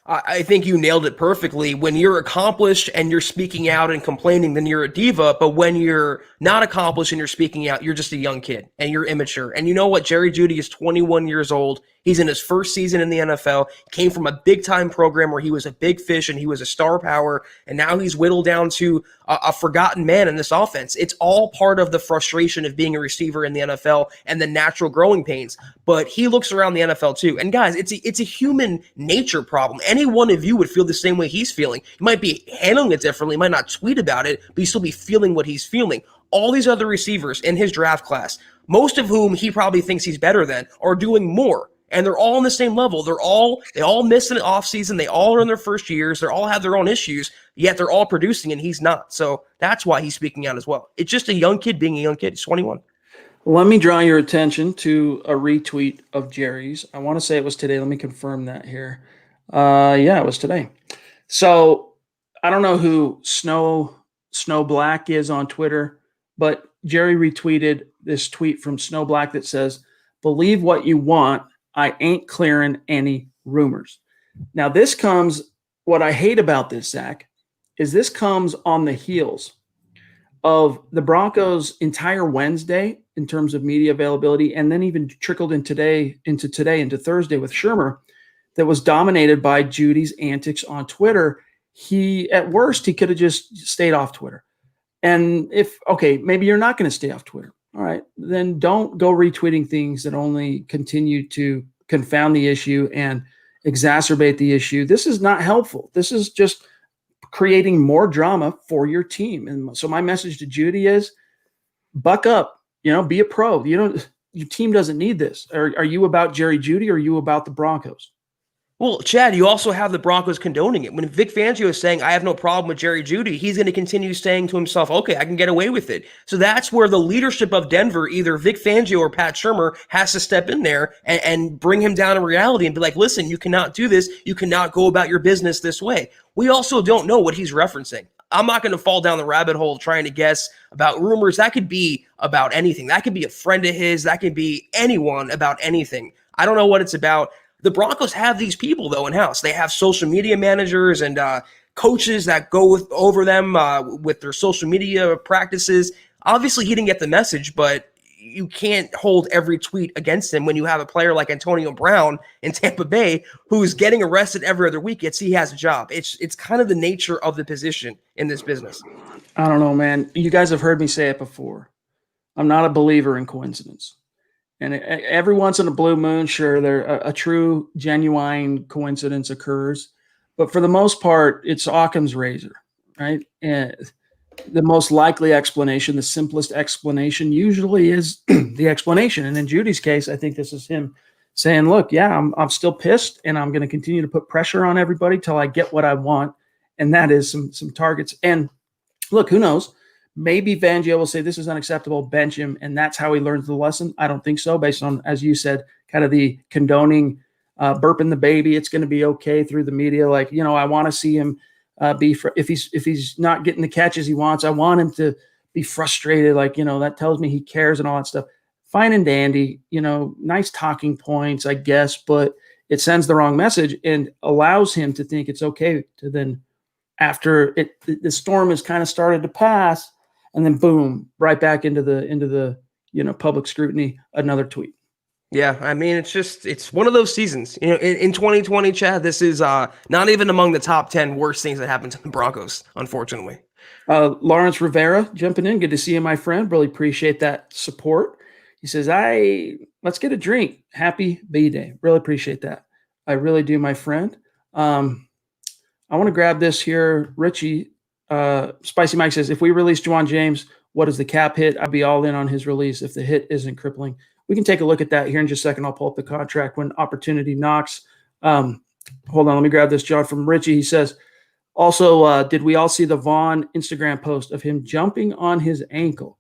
I think you nailed it perfectly. When you're accomplished and you're speaking out and complaining, then you're a diva. But when you're not accomplished and you're speaking out, you're just a young kid and you're immature. And you know what? Jerry Jeudy is 21 years old. He's in his first season in the NFL, came from a big-time program where he was a big fish and he was a star power, and now he's whittled down to a forgotten man in this offense. It's all part of the frustration of being a receiver in the NFL and the natural growing pains. But he looks around the NFL too. And guys, it's a human nature problem. Any one of you would feel the same way he's feeling. You might be handling it differently, might not tweet about it, but you still be feeling what he's feeling. All these other receivers in his draft class, most of whom he probably thinks he's better than, are doing more. And they're all on the same level. They all miss an offseason. They all are in their first years. They all have their own issues, yet they're all producing and he's not. So that's why he's speaking out as well. It's just a young kid being a young kid. He's 21. Let me draw your attention to a retweet of Jerry's. I want to say it was today. Let me confirm that here. Yeah, it was today. So I don't know who Snow Black is on Twitter, but Jerry retweeted this tweet from Snow Black that says, "Believe what you want. I ain't clearing any rumors." Now, what I hate about this, Zach, is this comes on the heels of the Broncos' entire Wednesday in terms of media availability, and then even trickled into Thursday with Shermer, that was dominated by Judy's antics on Twitter. At worst, he could have just stayed off Twitter. And maybe you're not going to stay off Twitter. All right, then don't go retweeting things that only continue to confound the issue and exacerbate the issue. This is not helpful. This is just creating more drama for your team. And so my message to Jeudy is buck up, be a pro. Your team doesn't need this. Are you about Jerry Jeudy or are you about the Broncos? Well, Chad, you also have the Broncos condoning it. When Vic Fangio is saying, I have no problem with Jerry Jeudy, he's going to continue saying to himself, okay, I can get away with it. So that's where the leadership of Denver, either Vic Fangio or Pat Shermer, has to step in there and bring him down to reality and be like, listen, you cannot do this. You cannot go about your business this way. We also don't know what he's referencing. I'm not going to fall down the rabbit hole trying to guess about rumors. That could be about anything. That could be a friend of his. That could be anyone about anything. I don't know what it's about. The Broncos have these people, though, in-house. They have social media managers and coaches that go over them with their social media practices. Obviously, he didn't get the message, but you can't hold every tweet against him when you have a player like Antonio Brown in Tampa Bay who's getting arrested every other week. He has a job. It's kind of the nature of the position in this business. I don't know, man. You guys have heard me say it before. I'm not a believer in coincidence. And every once in a blue moon, sure, a true, genuine coincidence occurs. But for the most part, it's Occam's razor, right? And the most likely explanation, the simplest explanation usually is the explanation. And in Judy's case, I think this is him saying, look, yeah, I'm still pissed, and I'm going to continue to put pressure on everybody till I get what I want. And that is some targets. And look, who knows? Maybe Fangio will say this is unacceptable, bench him, and that's how he learns the lesson. I don't think so, based on, as you said, kind of the condoning, burping the baby. It's going to be okay through the media. Like, I want to see him if he's not getting the catches he wants, I want him to be frustrated. Like, that tells me he cares and all that stuff. Fine and dandy, nice talking points, I guess, but it sends the wrong message and allows him to think it's okay to then, after the storm has kind of started to pass, and then boom, right back into the public scrutiny, another tweet. Yeah, I mean, it's one of those seasons. In 2020, Chad, this is not even among the top 10 worst things that happened to the Broncos, unfortunately. Lawrence Rivera jumping in. Good to see you, my friend. Really appreciate that support. He says, let's get a drink. Happy B-Day. Really appreciate that. I really do, my friend. I want to grab this here. Richie, Spicy Mike says, if we release Juwan James, what is the cap hit? I'd be all in on his release if the hit isn't crippling. We can take a look at that here in just a second. I'll pull up the contract when opportunity knocks. Hold on, let me grab this, John, from Richie. He says, also, did we all see the Vaughn Instagram post of him jumping on his ankle?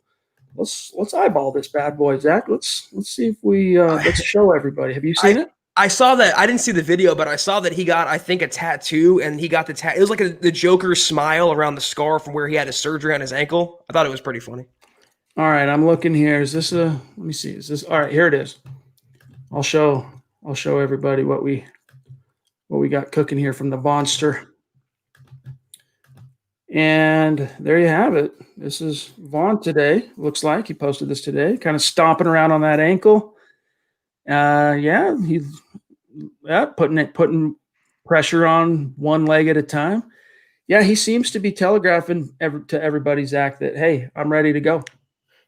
Let's eyeball this bad boy, Zach. Let's see if we let's show everybody. Have you seen it? I saw that. I didn't see the video, but I saw that he got, I think, a tattoo, and he got it was like the Joker's smile around the scar from where he had his surgery on his ankle. I thought it was pretty funny. All right, I'm looking here. Is this let me see. Is this all right? Here it is. I'll show everybody what we got cooking here from the Vonster. And there you have it. This is Vaughn today. Looks like he posted this today, kind of stomping around on that ankle. He's putting pressure on one leg at a time. Yeah, he seems to be telegraphing to everybody, Zach, that, hey, I'm ready to go.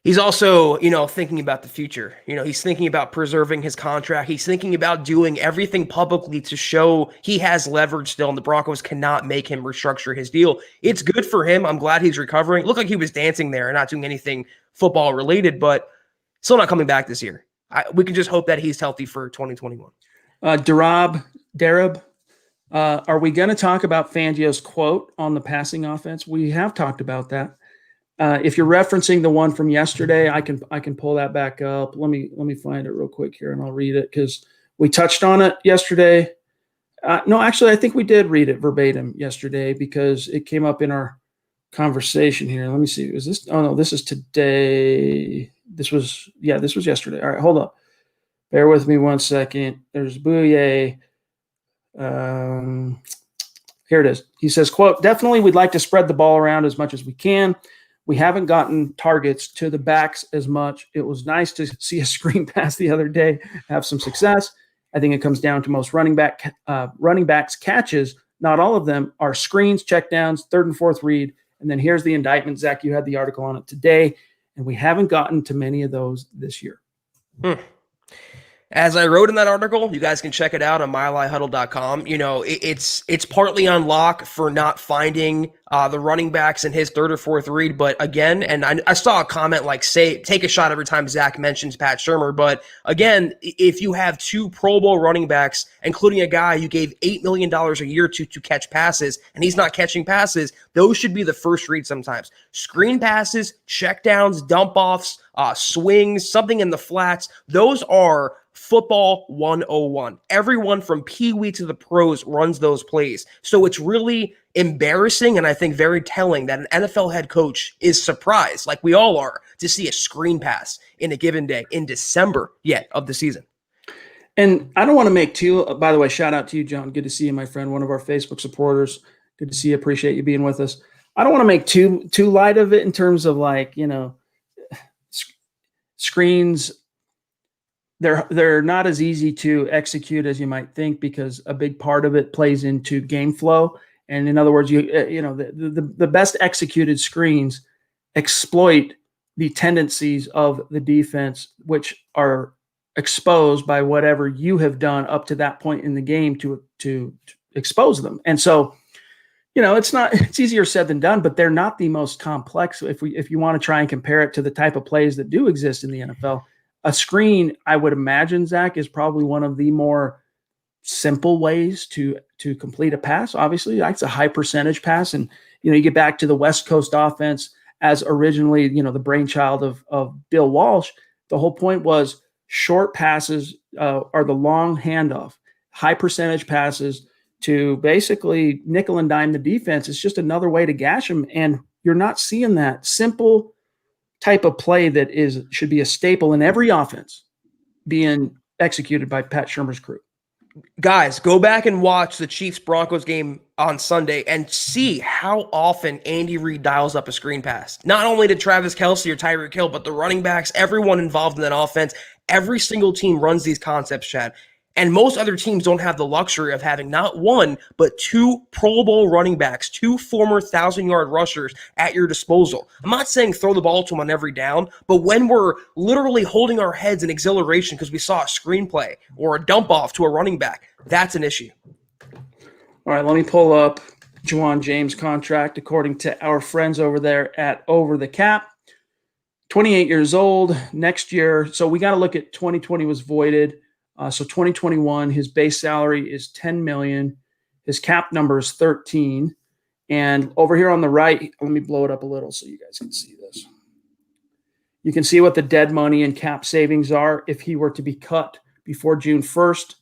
He's also, thinking about the future. He's thinking about preserving his contract. He's thinking about doing everything publicly to show he has leverage still, and the Broncos cannot make him restructure his deal. It's good for him. I'm glad he's recovering. Looked like he was dancing there and not doing anything football related, but still not coming back this year. We can just hope that he's healthy for 2021. Darab, are we going to talk about Fangio's quote on the passing offense? We have talked about that. If you're referencing the one from yesterday, I can pull that back up. Let me find it real quick here, and I'll read it because we touched on it yesterday. No, actually, I think we did read it verbatim yesterday because it came up in our conversation here. Let me see. Is this? Oh no, this is today. This was yesterday. All right, hold up. Bear with me one second. There's Bouye. Here it is. He says, quote, definitely we'd like to spread the ball around as much as we can. We haven't gotten targets to the backs as much. It was nice to see a screen pass the other day have some success. I think it comes down to most running backs catches. Not all of them are screens, checkdowns, third and fourth read. And then here's the indictment. Zach, you had the article on it today, and we haven't gotten to many of those this year. As I wrote in that article, you guys can check it out on milehighhuddle.com. It's partly on Locke for not finding the running backs in his third or fourth read. But again, and I saw a comment like, say, take a shot every time Zach mentions Pat Shurmur. But again, if you have two Pro Bowl running backs, including a guy you gave $8 million a year to catch passes, and he's not catching passes, those should be the first read sometimes. Screen passes, checkdowns, dump offs, swings, something in the flats. Those are football 101. Everyone from Pee Wee to the pros runs those plays. So it's really embarrassing and I think very telling that an NFL head coach is surprised, like we all are, to see a screen pass in a given day in December yet of the season. And I don't want to make too, by the way, shout out to you, John. Good to see you, my friend, one of our Facebook supporters. Good to see you. Appreciate you being with us. I don't want to make too light of it in terms of screens. They're not as easy to execute as you might think because a big part of it plays into game flow. And in other words, the best executed screens exploit the tendencies of the defense, which are exposed by whatever you have done up to that point in the game to expose them. And so, it's easier said than done, but they're not the most complex. If you want to try and compare it to the type of plays that do exist in the NFL. A screen, I would imagine, Zach, is probably one of the more simple ways to complete a pass. Obviously, that's a high percentage pass. And, you get back to the West Coast offense as originally, the brainchild of Bill Walsh. The whole point was short passes are the long handoff, high percentage passes to basically nickel and dime the defense. It's just another way to gash them. And you're not seeing that simple type of play that should be a staple in every offense being executed by Pat Shurmur's crew. Guys, go back and watch the Chiefs-Broncos game on Sunday and see how often Andy Reid dials up a screen pass. Not only to Travis Kelce or Tyreek Hill, but the running backs, everyone involved in that offense. Every single team runs these concepts, Chad. And most other teams don't have the luxury of having not one, but two Pro Bowl running backs, two former 1,000-yard rushers at your disposal. I'm not saying throw the ball to them on every down, but when we're literally holding our heads in exhilaration because we saw a screenplay or a dump off to a running back, that's an issue. All right, let me pull up Juwan James' contract according to our friends over there at Over the Cap. 28 years old next year. So we got to look at 2020 was voided. So 2021, his base salary is 10 million. His cap number is 13. And over here on the right, let me blow it up a little so you guys can see this. You can see what the dead money and cap savings are if he were to be cut before June 1st.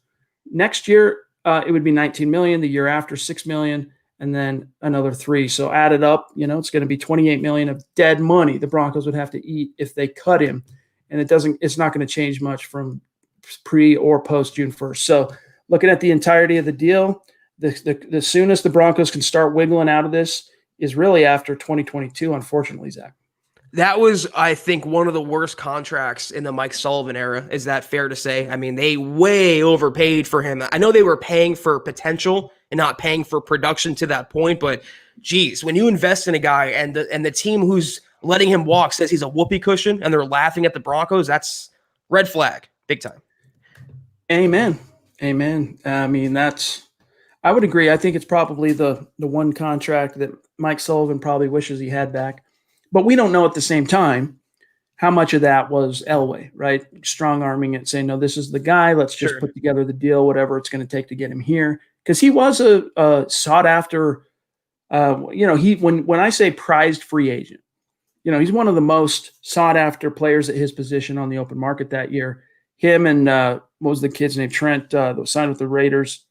Next year, it would be 19 million. The year after, 6 million, and then another 3. So added up, it's going to be 28 million of dead money the Broncos would have to eat if they cut him. And it's not going to change much from pre or post June 1st. So looking at the entirety of the deal, the soonest the Broncos can start wiggling out of this is really after 2022, unfortunately, Zach. That was, I think, one of the worst contracts in the Mike Sullivan era. Is that fair to say? I mean, they way overpaid for him. I know they were paying for potential and not paying for production to that point, but geez, when you invest in a guy and the team who's letting him walk says he's a whoopee cushion and they're laughing at the Broncos, that's red flag, big time. Amen. I mean, I would agree. I think it's probably the one contract that Mike Sullivan probably wishes he had back. But we don't know at the same time how much of that was Elway, right? Strong arming it, saying, no, this is the guy. Let's just put together the deal, whatever it's going to take to get him here. Because he was a sought after, when I say prized free agent, he's one of the most sought after players at his position on the open market that year. Him and what was the kid's name? Trent, that was signed with the Raiders.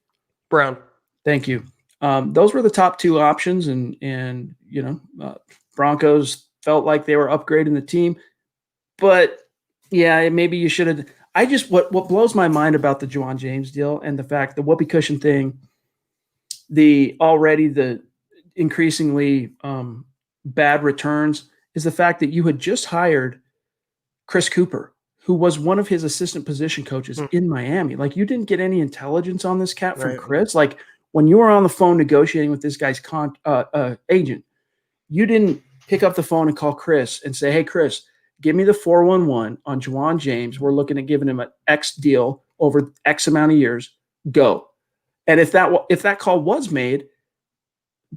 Brown. Thank you. Those were the top 2 options, and Broncos felt like they were upgrading the team. But yeah, maybe you should have. What blows my mind about the Juwan James deal and the fact the whoopee cushion thing, the increasingly bad returns, is the fact that you had just hired Chris Cooper, who was one of his assistant position coaches in Miami. Like, you didn't get any intelligence on this cat from Chris. Like, when you were on the phone negotiating with this guy's agent, you didn't pick up the phone and call Chris and say, hey, Chris, give me the 411 on Juwan James. We're looking at giving him an X deal over X amount of years. Go. And if that call was made,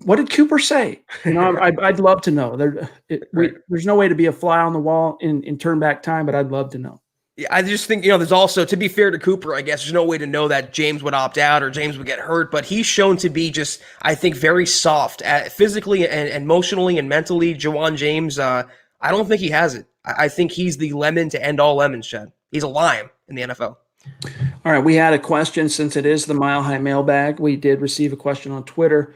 what did Cooper say? I'd love to know. There's no way to be a fly on the wall in turn back time, but I'd love to know. Yeah, I just think, there's also, to be fair to Cooper, I guess there's no way to know that James would opt out or James would get hurt, but he's shown to be just, I think, very soft physically and emotionally and mentally. Juwan James, I don't think he has it. I think he's the lemon to end all lemons, Chad. He's a lime in the NFL. All right, we had a question since it is the Mile High Mailbag. We did receive a question on Twitter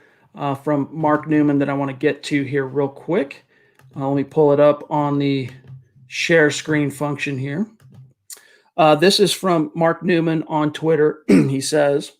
from Mark Newman that I want to get to here real quick. Let me pull it up on the share screen function here. This is from Mark Newman on Twitter. He says,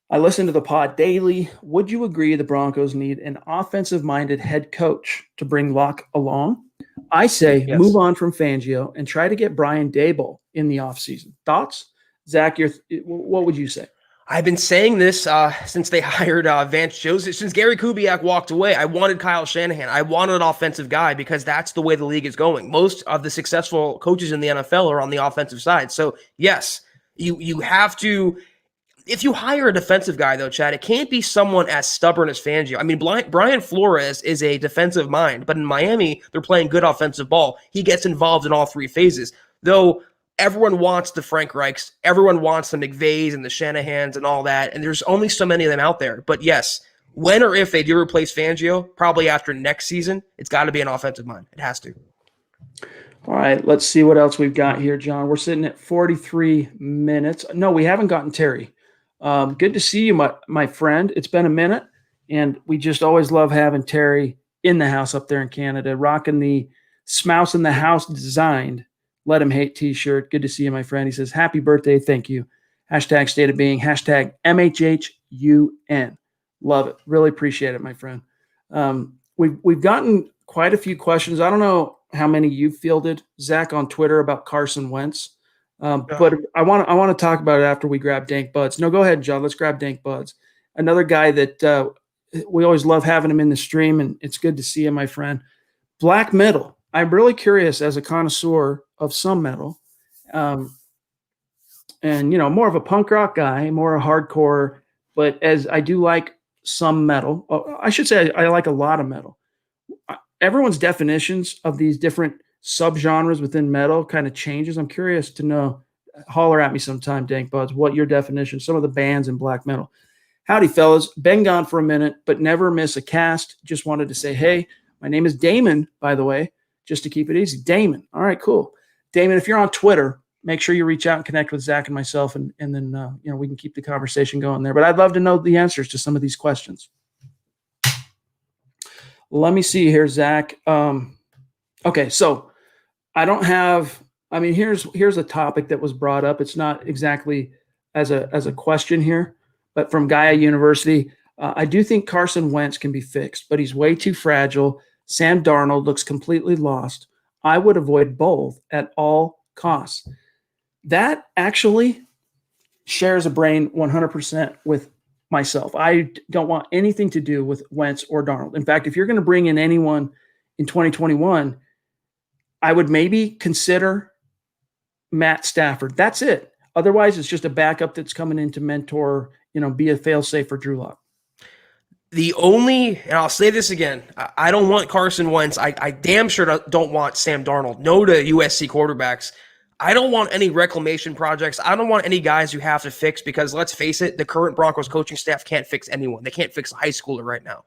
I listen to the pod daily. Would you agree the Broncos need an offensive-minded head coach to bring Locke along? I say move on from Fangio and try to get Brian Daboll in the offseason. Thoughts? Zach, what would you say? I've been saying this since they hired Vance Joseph, since Gary Kubiak walked away. I wanted Kyle Shanahan. I wanted an offensive guy because that's the way the league is going. Most of the successful coaches in the NFL are on the offensive side. So, yes, you have to – if you hire a defensive guy, though, Chad, it can't be someone as stubborn as Fangio. I mean, Brian Flores is a defensive mind, but in Miami, they're playing good offensive ball. He gets involved in all 3 phases, though – everyone wants the Frank Reichs. Everyone wants the McVays and the Shanahans and all that. And there's only so many of them out there. But yes, when or if they do replace Fangio, probably after next season, it's got to be an offensive mind. It has to. All right, let's see what else we've got here, John. We're sitting at 43 minutes. No, we haven't gotten Terry. Good to see you, my friend. It's been a minute, and we just always love having Terry in the house up there in Canada, rocking the Smouse in the House designed Let Him Hate t-shirt. Good to see you, my friend. He says, happy birthday. Thank you. Hashtag state of being. Hashtag MHHUN. Love it. Really appreciate it, my friend. We've gotten quite a few questions. I don't know how many you've fielded, Zach, on Twitter about Carson Wentz. But I want to talk about it after we grab Dank Buds. No, go ahead, John. Let's grab Dank Buds. Another guy that we always love having him in the stream, and it's good to see him, my friend. Black metal. I'm really curious as a connoisseur of some metal, and more of a punk rock guy, more a hardcore, but as I do like some metal. I should say I like a lot of metal. Everyone's definitions of these different subgenres within metal kind of changes. I'm curious to know, Holler at me sometime, Dank Buds, what your definition, some of the bands in black metal. Howdy, fellas. Been gone for a minute, but never miss a cast. Just wanted to say, hey, my name is Damon, by the way, just to keep it easy. Damon. All right, cool. Damon, if you're on Twitter, make sure you reach out and connect with Zach and myself, and then we can keep the conversation going there. But I'd love to know the answers to some of these questions. Let me see here, Zach. Okay, so I don't have. I mean, here's a topic that was brought up. It's not exactly as a question here, but from Gaia University, I do think Carson Wentz can be fixed, but he's way too fragile. Sam Darnold looks completely lost. I would avoid both at all costs. That actually shares a brain 100% with myself. I don't want anything to do with Wentz or Darnold. In fact, if you're going to bring in anyone in 2021, I would maybe consider Matt Stafford. That's it. Otherwise, it's just a backup that's coming in to mentor, be a fail-safe for Drew Lock. And I'll say this again, I don't want Carson Wentz. I damn sure don't want Sam Darnold. No to USC quarterbacks. I don't want any reclamation projects. I don't want any guys you have to fix because, let's face it, the current Broncos coaching staff can't fix anyone. They can't fix a high schooler right now.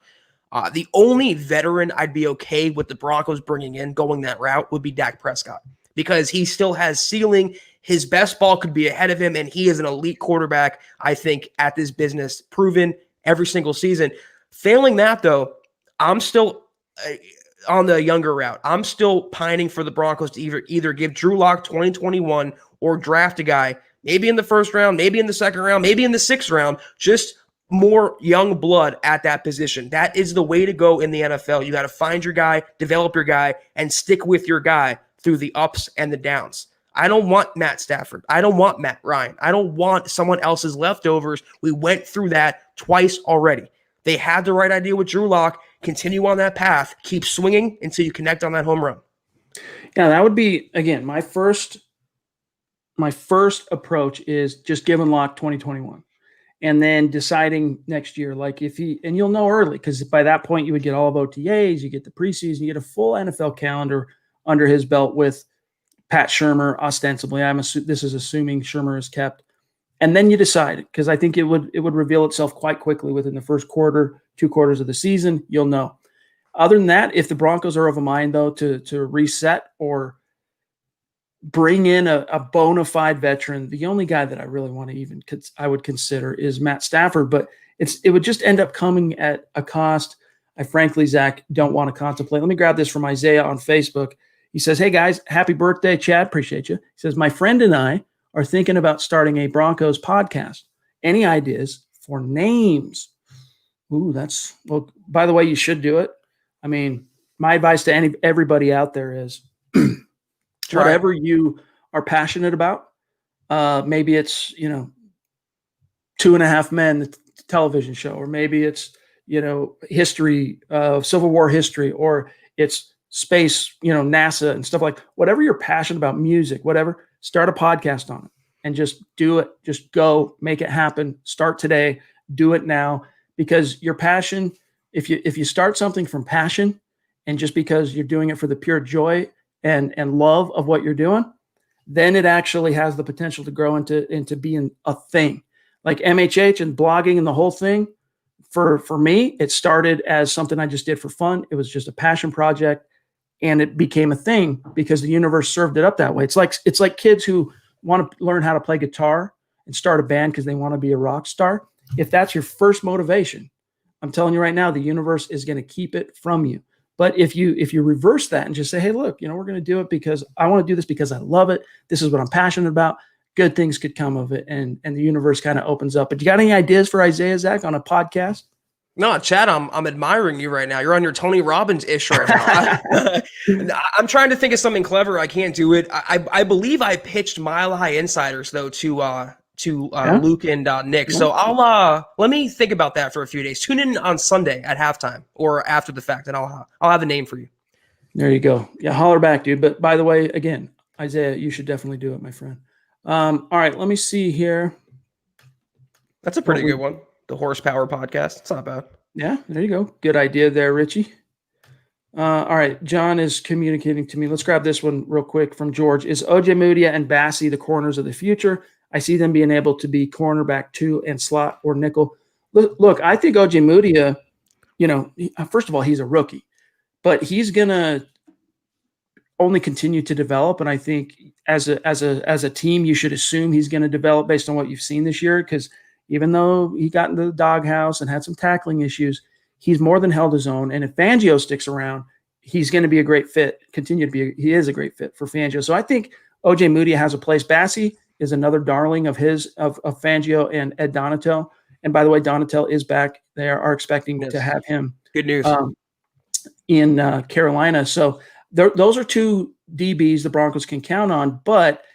The only veteran I'd be okay with the Broncos bringing in going that route would be Dak Prescott because he still has ceiling. His best ball could be ahead of him, and he is an elite quarterback, I think, at this business, proven every single season. Failing that, though, I'm still on the younger route. I'm still pining for the Broncos to either give Drew Lock 2021 or draft a guy, maybe in the first round, maybe in the second round, maybe in the sixth round, just more young blood at that position. That is the way to go in the NFL. You got to find your guy, develop your guy, and stick with your guy through the ups and the downs. I don't want Matt Stafford. I don't want Matt Ryan. I don't want someone else's leftovers. We went through that twice already. They had the right idea with Drew Lock. Continue on that path. Keep swinging until you connect on that home run. Yeah, that would be, again, my first approach is just giving Lock 2021 and then deciding next year, like and you'll know early because by that point you would get all of OTAs, you get the preseason, you get a full NFL calendar under his belt with Pat Shurmur, ostensibly. This is assuming Shurmur is kept. And then you decide, because I think it would reveal itself quite quickly within the first quarter, 2 quarters of the season. You'll know. Other than that, if the Broncos are of a mind, though, to reset or bring in a bona fide veteran, the only guy that I really want to I would consider is Matt Stafford. But it would just end up coming at a cost I frankly, Zach, don't want to contemplate. Let me grab this from Isaiah on Facebook. He says, hey, guys, happy birthday, Chad. Appreciate you. He says, my friend and I are thinking about starting a Broncos podcast. Any ideas for names? Ooh, well, by the way, you should do it. I mean, my advice to everybody out there is whatever you are passionate about. Maybe it's, 2.5 Men, the television show, or maybe it's, history, Civil War history, or it's space, NASA and stuff like whatever you're passionate about, music, whatever, start a podcast on it and just do it. Just go make it happen. Start today, do it now, because your passion, if you start something from passion and just because you're doing it for the pure joy and love of what you're doing, then it actually has the potential to grow into being a thing. Like MHH and blogging and the whole thing, for me, it started as something I just did for fun. It was just a passion project, and it became a thing because the universe served it up that way. It's like kids who want to learn how to play guitar and start a band because they want to be a rock star. If that's your first motivation, I'm telling you right now, the universe is going to keep it from you. But if you reverse that and just say, hey, look, we're going to do it because I want to do this because I love it. This is what I'm passionate about. Good things could come of it. And the universe kind of opens up. But you got any ideas for Isaiah, Zach, on a podcast? No, Chad, I'm admiring you right now. You're on your Tony Robbins-ish right now. I'm trying to think of something clever. I can't do it. I believe I pitched Mile High Insiders, though, to Luke and Nick. Yeah. So I'll let me think about that for a few days. Tune in on Sunday at halftime or after the fact, and I'll have a name for you. There you go. Yeah, holler back, dude. But by the way, again, Isaiah, you should definitely do it, my friend. All right, let me see here. That's a pretty good one. The Horsepower podcast. It's not bad. Yeah, there you go. Good idea there, Richie. All right, John is communicating to me. Let's grab this one real quick from George. Is Ojemudia and Bassie the corners of the future? I see them being able to be cornerback 2 and slot or nickel. Look, I think Ojemudia, first of all, he's a rookie, but he's gonna only continue to develop. And I think as a team, you should assume he's going to develop based on what you've seen this year. Because even though he got into the doghouse and had some tackling issues, he's more than held his own. And if Fangio sticks around, he's going to be a great fit. He is a great fit for Fangio. So I think Ojemudia has a place. Bassie is another darling of Fangio and Ed Donatel. And by the way, Donatel is back. They are expecting to have him. Good news. In Carolina. So those are two DBs the Broncos can count on, but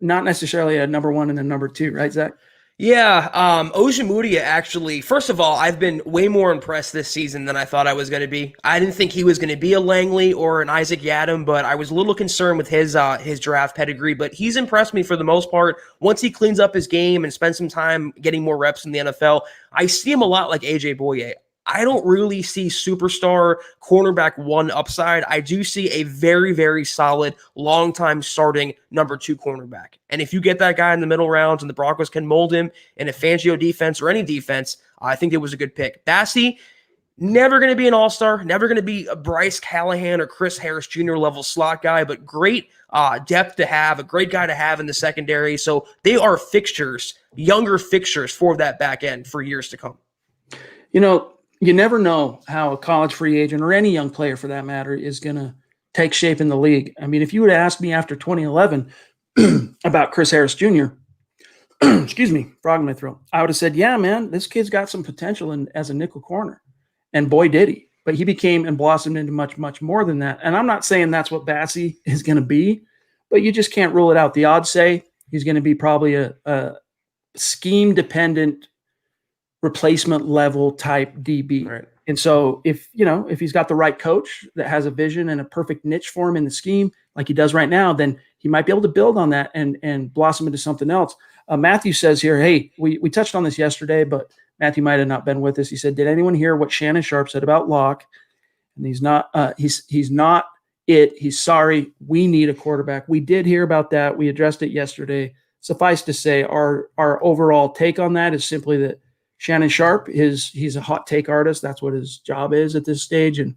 not necessarily a number 1 and a number 2, right, Zach? Yeah, Ojemudia actually, first of all, I've been way more impressed this season than I thought I was going to be. I didn't think he was going to be a Langley or an Isaac Yiadom, but I was a little concerned with his draft pedigree, but he's impressed me for the most part. Once he cleans up his game and spends some time getting more reps in the NFL, I see him a lot like AJ Boye. I don't really see superstar cornerback 1 upside. I do see a very, very solid, long-time starting number 2 cornerback. And if you get that guy in the middle rounds and the Broncos can mold him in a Fangio defense or any defense, I think it was a good pick. Bassie, never going to be an all-star, never going to be a Bryce Callahan or Chris Harris Jr. level slot guy, but great depth to have, a great guy to have in the secondary. So they are fixtures, younger fixtures for that back end for years to come. You never know how a college free agent or any young player for that matter is going to take shape in the league. I mean, if you would have asked me after 2011 about Chris Harris Jr., excuse me, frog in my throat, I would have said, yeah, man, this kid's got some potential as a nickel corner. And boy, did he. But he became and blossomed into much, much more than that. And I'm not saying that's what Bassie is going to be, but you just can't rule it out. The odds say he's going to be probably a scheme-dependent replacement level type DB. Right. And so if he's got the right coach that has a vision and a perfect niche for him in the scheme, like he does right now, then he might be able to build on that and blossom into something else. Matthew says here, hey, we touched on this yesterday, but Matthew might have not been with us. He said, did anyone hear what Shannon Sharp said about Locke? And he's not it. He's sorry. We need a quarterback. We did hear about that. We addressed it yesterday. Suffice to say, our overall take on that is simply that Shannon Sharp he's a hot take artist. That's what his job is at this stage. And,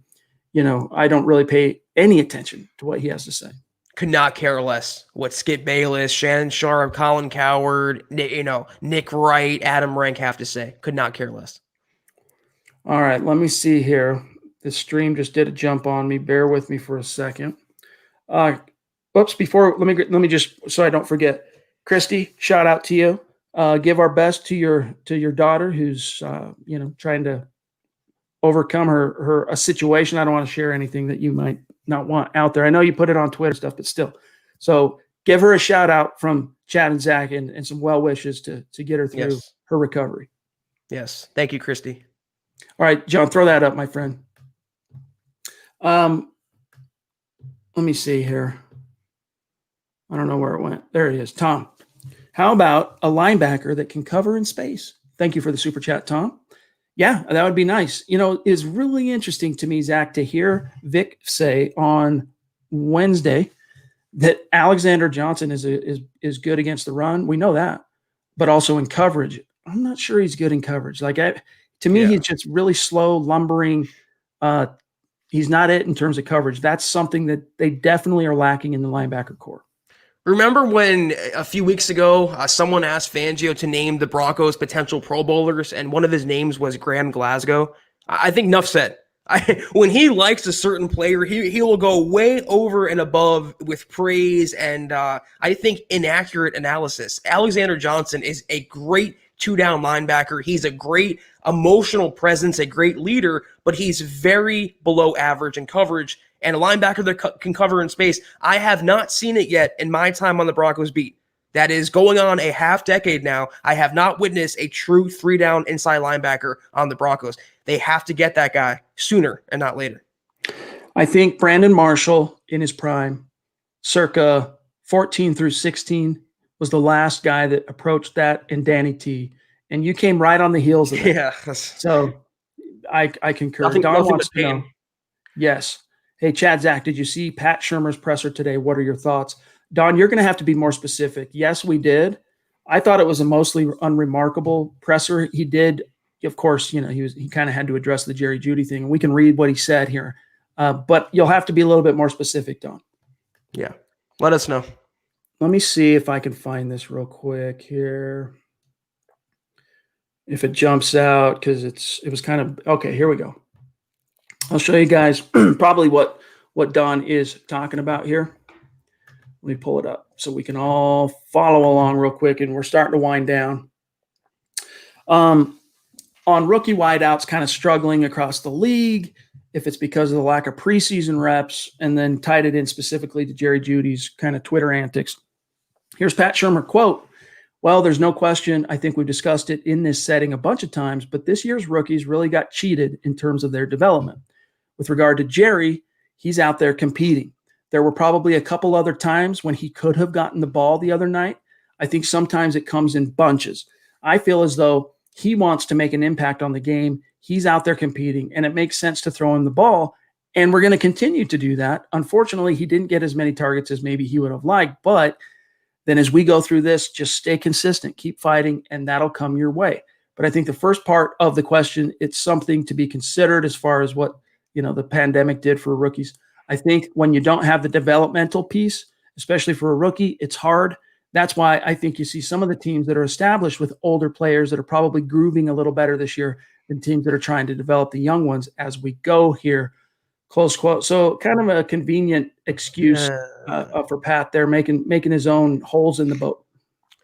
I don't really pay any attention to what he has to say. Could not care less what Skip Bayless, Shannon Sharp, Colin Coward, Nick Wright, Adam Rank have to say. Could not care less. All right, let me see here. The stream just did a jump on me. Bear with me for a second. Before let me just so I don't forget. Christy, shout out to you. Give our best to your daughter who's trying to overcome a situation. I don't want to share anything that you might not want out there. I know you put it on Twitter stuff, but still. So give her a shout out from Chad and Zach and some well wishes to get her through her recovery. Yes. Thank you, Christy. All right, John, throw that up, my friend. Let me see here. I don't know where it went. There it is. Tom, how about a linebacker that can cover in space? Thank you for the super chat, Tom. Yeah, that would be nice. It's really interesting to me, Zach, to hear Vic say on Wednesday that Alexander Johnson is good against the run. We know that, but also in coverage. I'm not sure he's good in coverage. To me, he's just really slow, lumbering. He's not it in terms of coverage. That's something that they definitely are lacking in the linebacker core. Remember when a few weeks ago, someone asked Fangio to name the Broncos potential Pro Bowlers, and one of his names was Graham Glasgow? I think enough said. When he likes a certain player, he will go way over and above with praise and I think inaccurate analysis. Alexander Johnson is a great two-down linebacker. He's a great emotional presence, a great leader, but he's very below average in coverage. And a linebacker that can cover in space, I have not seen it yet in my time on the Broncos beat. That is going on a half decade now. I have not witnessed a true three-down inside linebacker on the Broncos. They have to get that guy sooner and not later. I think Brandon Marshall in his prime, circa 14 through 16, was the last guy that approached that, and Danny T. And you came right on the heels of that. Yeah. So I concur. Nothing Don wants but to know. Yes. Hey, Chad, Zach, did you see Pat Shurmur's presser today? What are your thoughts? Don, you're going to have to be more specific. Yes, we did. I thought it was a mostly unremarkable presser. He did, of course, he kind of had to address the Jerry Jeudy thing, and we can read what he said here. But you'll have to be a little bit more specific, Don. Yeah. Let us know. Let me see if I can find this real quick here. If it jumps out, because it was kind of, okay, here we go. I'll show you guys probably what Don is talking about here. Let me pull it up so we can all follow along real quick, and we're starting to wind down. On rookie wideouts, kind of struggling across the league, if it's because of the lack of preseason reps, and then tied it in specifically to Jerry Jeudy's kind of Twitter antics. Here's Pat Shurmur, quote, "Well, there's no question. I think we've discussed it in this setting a bunch of times, but this year's rookies really got cheated in terms of their development. With regard to Jerry, he's out there competing. There were probably a couple other times when he could have gotten the ball the other night. I think sometimes it comes in bunches. I feel as though he wants to make an impact on the game. He's out there competing, and it makes sense to throw him the ball, and we're going to continue to do that. Unfortunately, he didn't get as many targets as maybe he would have liked, but then as we go through this, just stay consistent, keep fighting, and that'll come your way." But I think the first part of the question, it's something to be considered as far as what the pandemic did for rookies. I think when you don't have the developmental piece, especially for a rookie, it's hard. That's why I think you see some of the teams that are established with older players that are probably grooving a little better this year than teams that are trying to develop the young ones as we go here. Close quote. So kind of a convenient excuse for Pat there, making his own holes in the boat.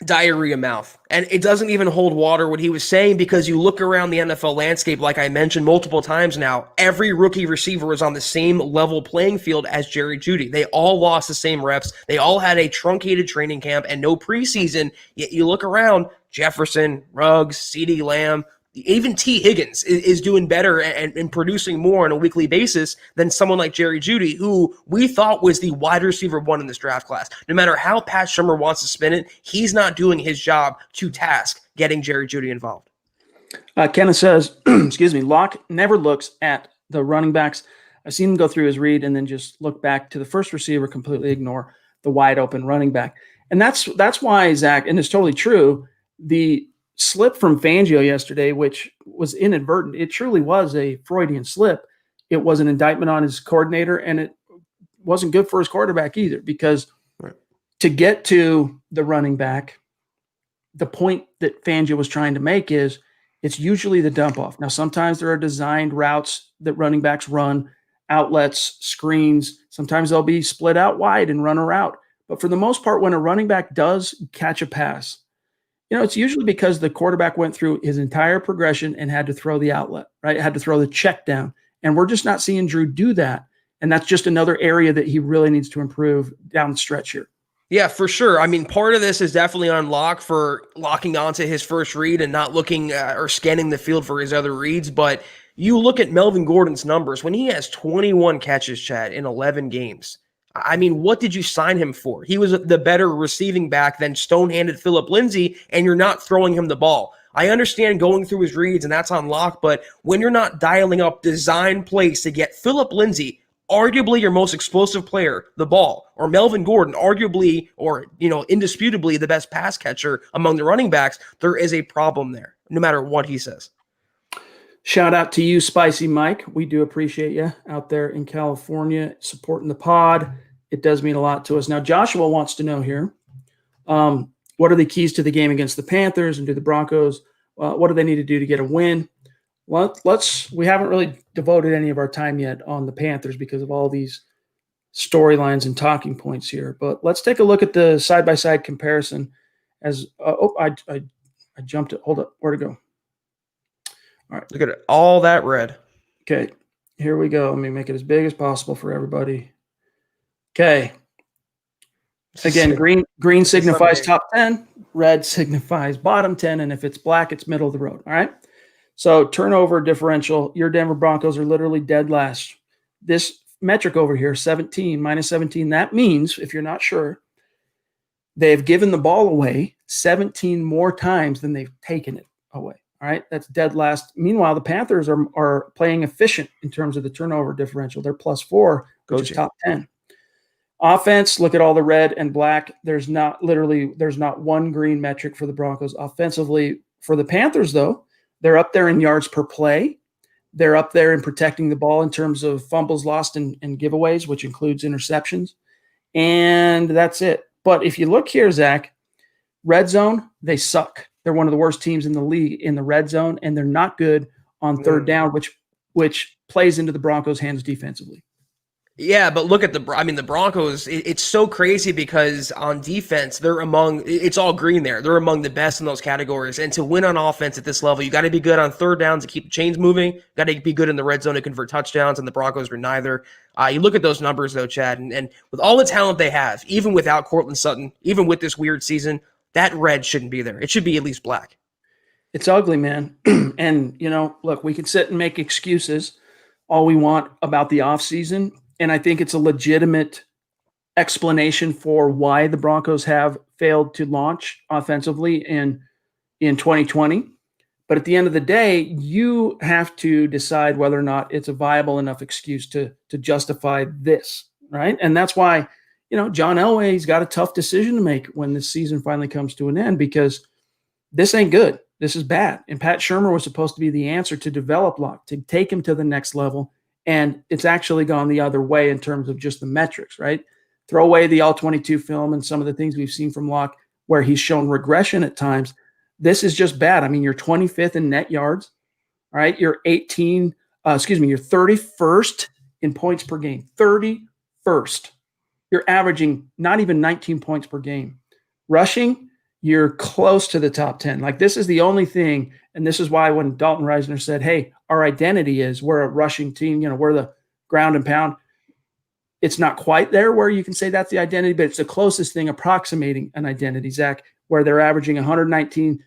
Diarrhea mouth. And it doesn't even hold water what he was saying, because you look around the NFL landscape, like I mentioned multiple times now, every rookie receiver is on the same level playing field as Jerry Jeudy. They all lost the same reps. They all had a truncated training camp and no preseason. Yet you look around, Jefferson, Ruggs, CeeDee Lamb, even T. Higgins is doing better and producing more on a weekly basis than someone like Jerry Jeudy, who we thought was the wide receiver one in this draft class. No matter how Pat Shurmur wants to spin it, he's not doing his job to task getting Jerry Jeudy involved. Kenneth says, excuse me, Locke never looks at the running backs. I've seen him go through his read and then just look back to the first receiver, completely ignore the wide open running back. And that's why, Zach, and it's totally true, the slip from Fangio yesterday, which was inadvertent, it truly was a Freudian slip. It was an indictment on his coordinator, and it wasn't good for his quarterback either, because to get to the running back, the point that Fangio was trying to make is it's usually the dump off. Now, sometimes there are designed routes that running backs run, outlets, screens. Sometimes they'll be split out wide and run a route. But for the most part, when a running back does catch a pass, it's usually because the quarterback went through his entire progression and had to throw the outlet, right? Had to throw the check down. And we're just not seeing Drew do that. And that's just another area that he really needs to improve down the stretch here. Yeah, for sure. I mean, part of this is definitely on Locke for locking onto his first read and not looking or scanning the field for his other reads. But you look at Melvin Gordon's numbers when he has 21 catches, Chad, in 11 games. I mean, what did you sign him for? He was the better receiving back than stone-handed Phillip Lindsay, and you're not throwing him the ball. I understand going through his reads, and that's on Locke, but when you're not dialing up design plays to get Phillip Lindsay, arguably your most explosive player, the ball, or Melvin Gordon, arguably or indisputably the best pass catcher among the running backs, there is a problem there, no matter what he says. Shout out to you, Spicy Mike. We do appreciate you out there in California supporting the pod. It does mean a lot to us. Now, Joshua wants to know here, what are the keys to the game against the Panthers and to the Broncos? What do they need to do to get a win? Well, we haven't really devoted any of our time yet on the Panthers because of all these storylines and talking points here. But let's take a look at the side-by-side comparison. I jumped it. Hold up. Where'd it go? All right. Look at it. All that red. Okay. Here we go. Let me make it as big as possible for everybody. Okay. Again, green signifies top 10. Red signifies bottom 10. And if it's black, it's middle of the road. All right. So turnover differential, your Denver Broncos are literally dead last. This metric over here, 17, minus 17, that means, if you're not sure, they've given the ball away 17 more times than they've taken it away. All right, that's dead last. Meanwhile, the Panthers are playing efficient in terms of the turnover differential. They're +4, which is top 10. Offense, look at all the red and black. There's not one green metric for the Broncos offensively. For the Panthers, though, they're up there in yards per play. They're up there in protecting the ball in terms of fumbles lost and giveaways, which includes interceptions. And that's it. But if you look here, Zach, red zone, they suck. They're one of the worst teams in the league in the red zone, and they're not good on third down, which plays into the Broncos' hands defensively. Yeah, but look at the Broncos, it's so crazy because on defense, it's all green there. They're among the best in those categories. And to win on offense at this level, you got to be good on third downs to keep the chains moving. Got to be good in the red zone to convert touchdowns, and the Broncos were neither. You look at those numbers, though, Chad, and with all the talent they have, even without Courtland Sutton, even with this weird season, that red shouldn't be there. It should be at least black. It's ugly, man. And, look, we can sit and make excuses all we want about the offseason. And I think it's a legitimate explanation for why the Broncos have failed to launch offensively in 2020. But at the end of the day, you have to decide whether or not it's a viable enough excuse to justify this, right? And that's why, John Elway's got a tough decision to make when this season finally comes to an end, because this ain't good. This is bad. And Pat Shurmur was supposed to be the answer to develop Locke, to take him to the next level. And it's actually gone the other way in terms of just the metrics, right? Throw away the all-22 film and some of the things we've seen from Locke where he's shown regression at times. This is just bad. I mean, you're 25th in net yards, all right? You're you're 31st in points per game. 31st. You're averaging not even 19 points per game. Rushing, you're close to the top 10. Like, this is the only thing, and this is why when Dalton Reisner said, hey, our identity is we're a rushing team, we're the ground and pound. It's not quite there where you can say that's the identity, but it's the closest thing approximating an identity, Zach, where they're averaging 119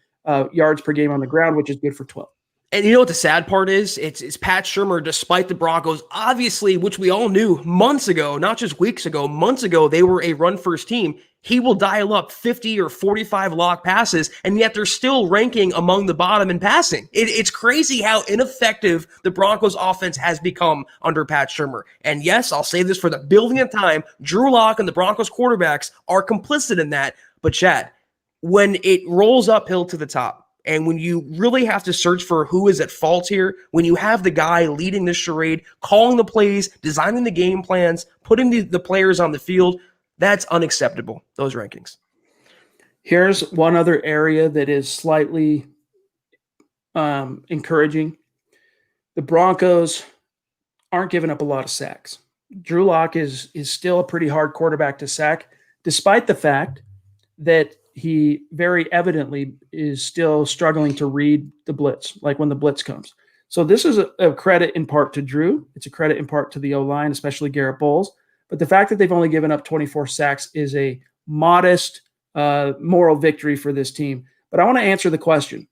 yards per game on the ground, which is good for 12. And you know what the sad part is? It's Pat Shurmur, despite the Broncos, obviously, which we all knew months ago, not just weeks ago, months ago, they were a run-first team. He will dial up 50 or 45 lock passes, and yet they're still ranking among the bottom in passing. It's crazy how ineffective the Broncos offense has become under Pat Shurmur. And yes, I'll say this for the billionth time, Drew Lock and the Broncos quarterbacks are complicit in that. But Chad, when it rolls uphill to the top, and when you really have to search for who is at fault here, when you have the guy leading this charade, calling the plays, designing the game plans, putting the players on the field, that's unacceptable, those rankings. Here's one other area that is slightly encouraging. The Broncos aren't giving up a lot of sacks. Drew Lock is still a pretty hard quarterback to sack, despite the fact that he very evidently is still struggling to read the blitz, like when the blitz comes. So this is a credit in part to Drew. It's a credit in part to the O-line, especially Garrett Bowles. But the fact that they've only given up 24 sacks is a modest moral victory for this team. But I want to answer the question.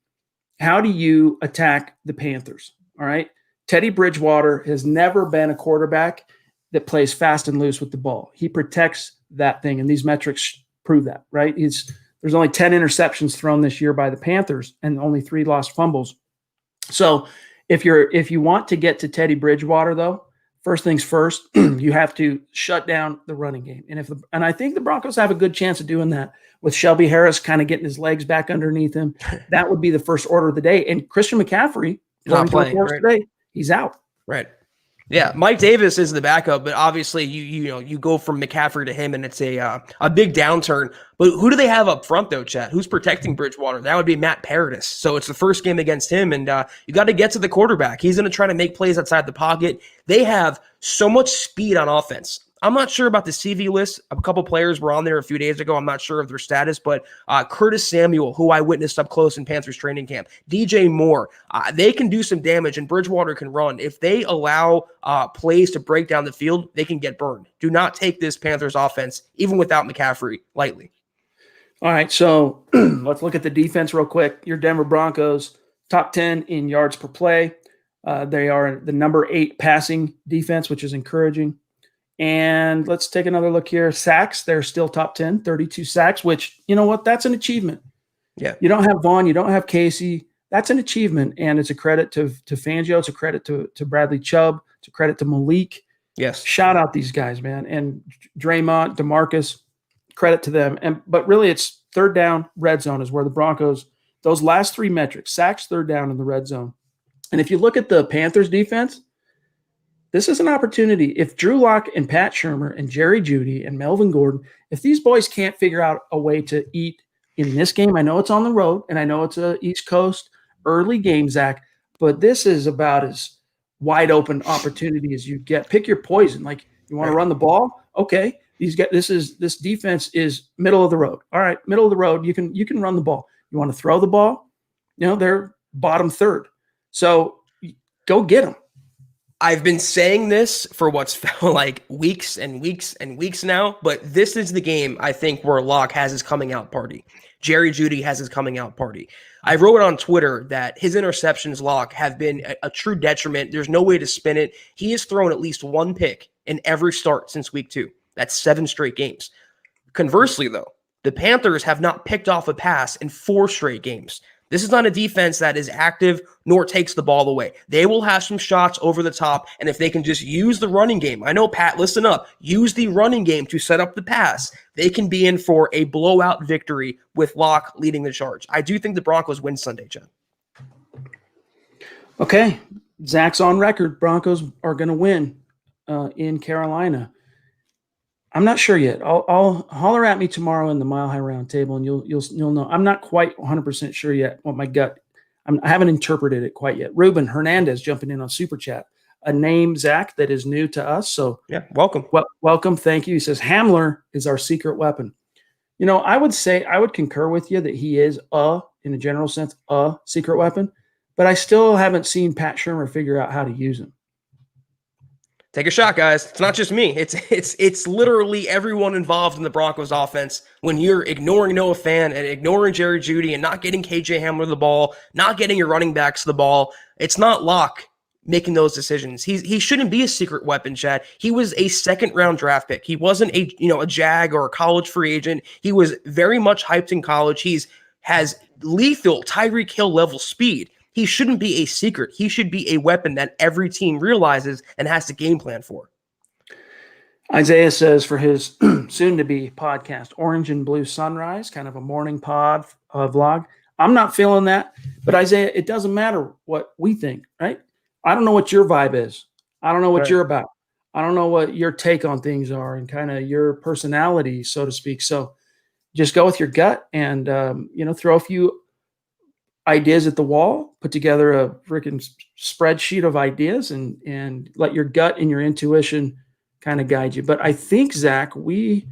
How do you attack the Panthers? All right. Teddy Bridgewater has never been a quarterback that plays fast and loose with the ball. He protects that thing, and these metrics prove that, right? There's only 10 interceptions thrown this year by the Panthers and only 3 lost fumbles. So if you want to get to Teddy Bridgewater, though, first things first, you have to shut down the running game. And I think the Broncos have a good chance of doing that with Shelby Harris kind of getting his legs back underneath him. That would be the first order of the day. And Christian McCaffrey, not playing right today, he's out. Right. Yeah, Mike Davis is the backup, but obviously you go from McCaffrey to him, and it's a big downturn. But who do they have up front, though, Chad? Who's protecting Bridgewater? That would be Matt Paradis. So it's the first game against him, and you got to get to the quarterback. He's going to try to make plays outside the pocket. They have so much speed on offense. I'm not sure about the CV list. A couple players were on there a few days ago. I'm not sure of their status, but Curtis Samuel, who I witnessed up close in Panthers training camp, DJ Moore, they can do some damage, and Bridgewater can run. If they allow plays to break down the field, they can get burned. Do not take this Panthers offense, even without McCaffrey, lightly. All right, so let's look at the defense real quick. Your Denver Broncos, top 10 in yards per play. They are the number 8 passing defense, which is encouraging. And let's take another look here. Sacks, they're still top 10, 32 sacks, which, you know what, that's an achievement. Yeah. You don't have Vaughn, you don't have Casey. that's an achievement, and it's a credit to Fangio. It's a credit to Bradley Chubb. It's a credit to Malik. Yes. Shout out these guys, man. And Draymond, DeMarcus, credit to them. But really, it's third down, red zone is where the Broncos, those last three metrics, sacks, third down in the red zone. And if you look at the Panthers defense, this is an opportunity. If Drew Lock and Pat Shurmur and Jerry Jeudy and Melvin Gordon, if these boys can't figure out a way to eat in this game, I know it's on the road and I know it's a East Coast early game, Zach, but this is about as wide open opportunity as you get. Pick your poison. Like, you want to run the ball? Okay. This defense is middle of the road. All right, middle of the road. You can run the ball. You want to throw the ball? They're bottom third. So go get them. I've been saying this for what's felt like weeks and weeks and weeks now, but this is the game, I think, where Locke has his coming out party. Jerry Jeudy has his coming out party. I wrote on Twitter that his interceptions, Locke, have been a true detriment. There's no way to spin it. He has thrown at least one pick in every start since week 2. That's 7 straight games. Conversely, though, the Panthers have not picked off a pass in 4 straight games. This is not a defense that is active nor takes the ball away. They will have some shots over the top, and if they can just use the running game, I know, Pat, listen up, use the running game to set up the pass, they can be in for a blowout victory with Locke leading the charge. I do think the Broncos win Sunday, Chad. Okay, Zach's on record. Broncos are going to win in Carolina. I'm not sure yet. I'll holler at me tomorrow in the Mile High Round Table, and you'll know. I'm not quite 100% sure yet what my gut. I haven't interpreted it quite yet. Ruben Hernandez jumping in on Super Chat, a name, Zach, that is new to us. So yeah, welcome. Welcome. Thank you. He says Hamler is our secret weapon. I would concur with you that he is in a general sense, a secret weapon, but I still haven't seen Pat Shurmur figure out how to use him. Take a shot, guys. It's not just me. It's literally everyone involved in the Broncos offense. When you're ignoring Noah Fant and ignoring Jerry Jeudy and not getting KJ Hamler the ball, not getting your running backs the ball, it's not Locke making those decisions. He shouldn't be a secret weapon, Chad. He was a second-round draft pick. He wasn't a Jag or a college free agent. He was very much hyped in college. Has lethal Tyreek Hill level speed. He shouldn't be a secret. He should be a weapon that every team realizes and has to game plan for. Isaiah says for his soon-to-be podcast, Orange and Blue Sunrise, kind of a morning pod vlog. I'm not feeling that, but Isaiah, it doesn't matter what we think, right? I don't know what your vibe is. I don't know what you're about. I don't know what your take on things are and kind of your personality, so to speak. So just go with your gut and, throw a few ideas at the wall, put together a freaking spreadsheet of ideas and let your gut and your intuition kind of guide you. But I think, Zach, we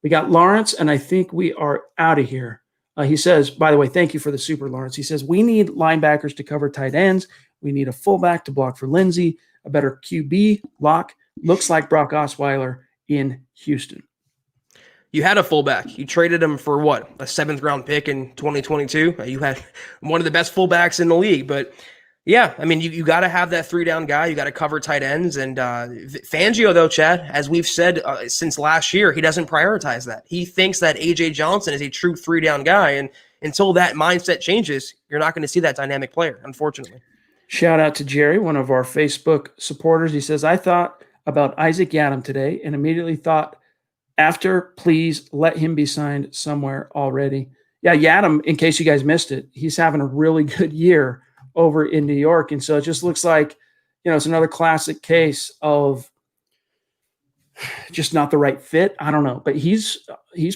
got Lawrence, and I think we are out of here. He says, by the way, thank you for the super, Lawrence. He says, we need linebackers to cover tight ends. We need a fullback to block for Lindsey, a better QB lock. Looks like Brock Osweiler in Houston. You had a fullback. You traded him for what? A 7th-round pick in 2022? You had one of the best fullbacks in the league. But, yeah, I mean, you got to have that 3-down guy. You got to cover tight ends. And Fangio, though, Chad, as we've said since last year, he doesn't prioritize that. He thinks that A.J. Johnson is a true 3-down guy. And until that mindset changes, you're not going to see that dynamic player, unfortunately. Shout out to Jerry, one of our Facebook supporters. He says, I thought about Isaac Yiadom today and immediately thought, please let him be signed somewhere already. Yeah, Yiadom, in case you guys missed it, he's having a really good year over in New York. And so it just looks like, it's another classic case of just not the right fit. I don't know, but he's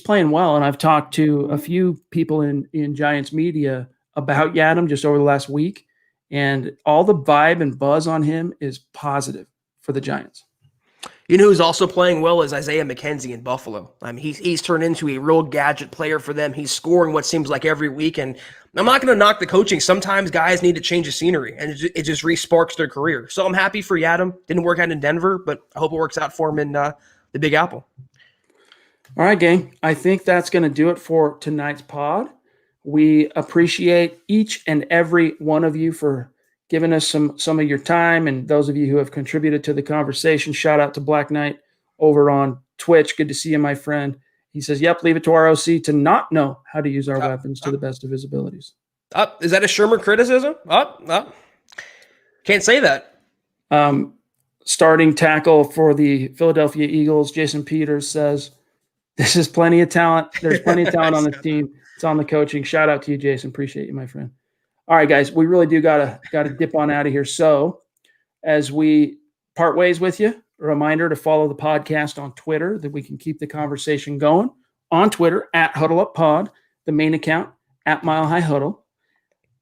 playing well. And I've talked to a few people in Giants media about Yiadom just over the last week. And all the vibe and buzz on him is positive for the Giants. You know who's also playing well is Isaiah McKenzie in Buffalo. I mean, he's turned into a real gadget player for them. He's scoring what seems like every week. And I'm not going to knock the coaching. Sometimes guys need to change the scenery, and it just re-sparks their career. So I'm happy for Yiadom. Didn't work out in Denver, but I hope it works out for him in the Big Apple. All right, gang. I think that's going to do it for tonight's pod. We appreciate each and every one of you for giving us some of your time, and those of you who have contributed to the conversation. Shout out to Black Knight over on Twitch. Good to see you, my friend. He says, yep, leave it to our OC to not know how to use our weapons to the best of his abilities. Up. Is that a Shermer criticism? Up. Can't say that. Starting tackle for the Philadelphia Eagles, Jason Peters says, "This is plenty of talent. There's plenty of talent on this team. It's on the coaching." Shout out to you, Jason. Appreciate you, my friend. All right, guys, we really do gotta dip on out of here. So, as we part ways with you, a reminder to follow the podcast on Twitter that we can keep the conversation going. On Twitter at Huddle Up Pod, the main account at Mile High Huddle.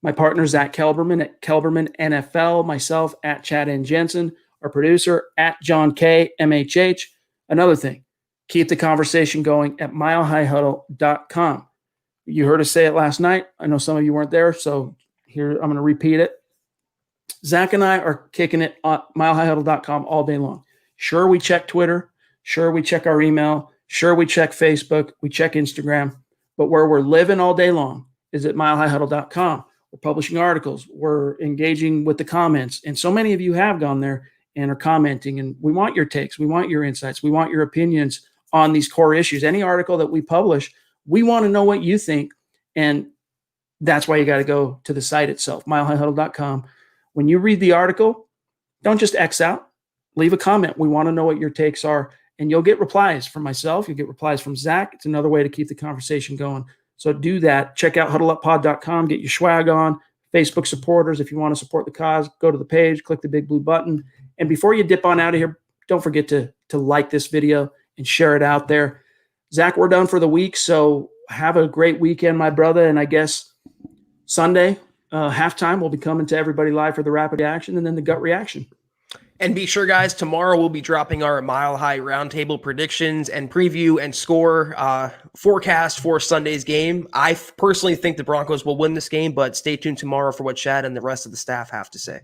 My partner Zack Kelberman at Kelberman NFL. Myself at Chad N. Jensen. Our producer at John K. MHH. Another thing, keep the conversation going at milehighhuddle.com. You heard us say it last night. I know some of you weren't there, so here I'm going to repeat it. Zach and I are kicking it on milehighhuddle.com all day long. Sure, we check Twitter. Sure, we check our email. Sure, we check Facebook. We check Instagram. But where we're living all day long is at milehighhuddle.com. We're publishing articles. We're engaging with the comments. And so many of you have gone there and are commenting. And we want your takes. We want your insights. We want your opinions on these core issues. Any article that we publish, we want to know what you think. And that's why you got to go to the site itself, milehighhuddle.com. When you read the article, don't just X out. Leave a comment. We want to know what your takes are. And you'll get replies from myself. You'll get replies from Zach. It's another way to keep the conversation going. So do that. Check out huddleuppod.com. Get your swag on. Facebook supporters, if you want to support the cause, go to the page, click the big blue button. And before you dip on out of here, don't forget to like this video and share it out there. Zach, we're done for the week. So have a great weekend, my brother. And I guess Sunday, halftime, we'll be coming to everybody live for the rapid reaction and then the gut reaction. And be sure, guys, tomorrow we'll be dropping our Mile High Roundtable predictions and preview and score forecast for Sunday's game. I personally think the Broncos will win this game, but stay tuned tomorrow for what Chad and the rest of the staff have to say.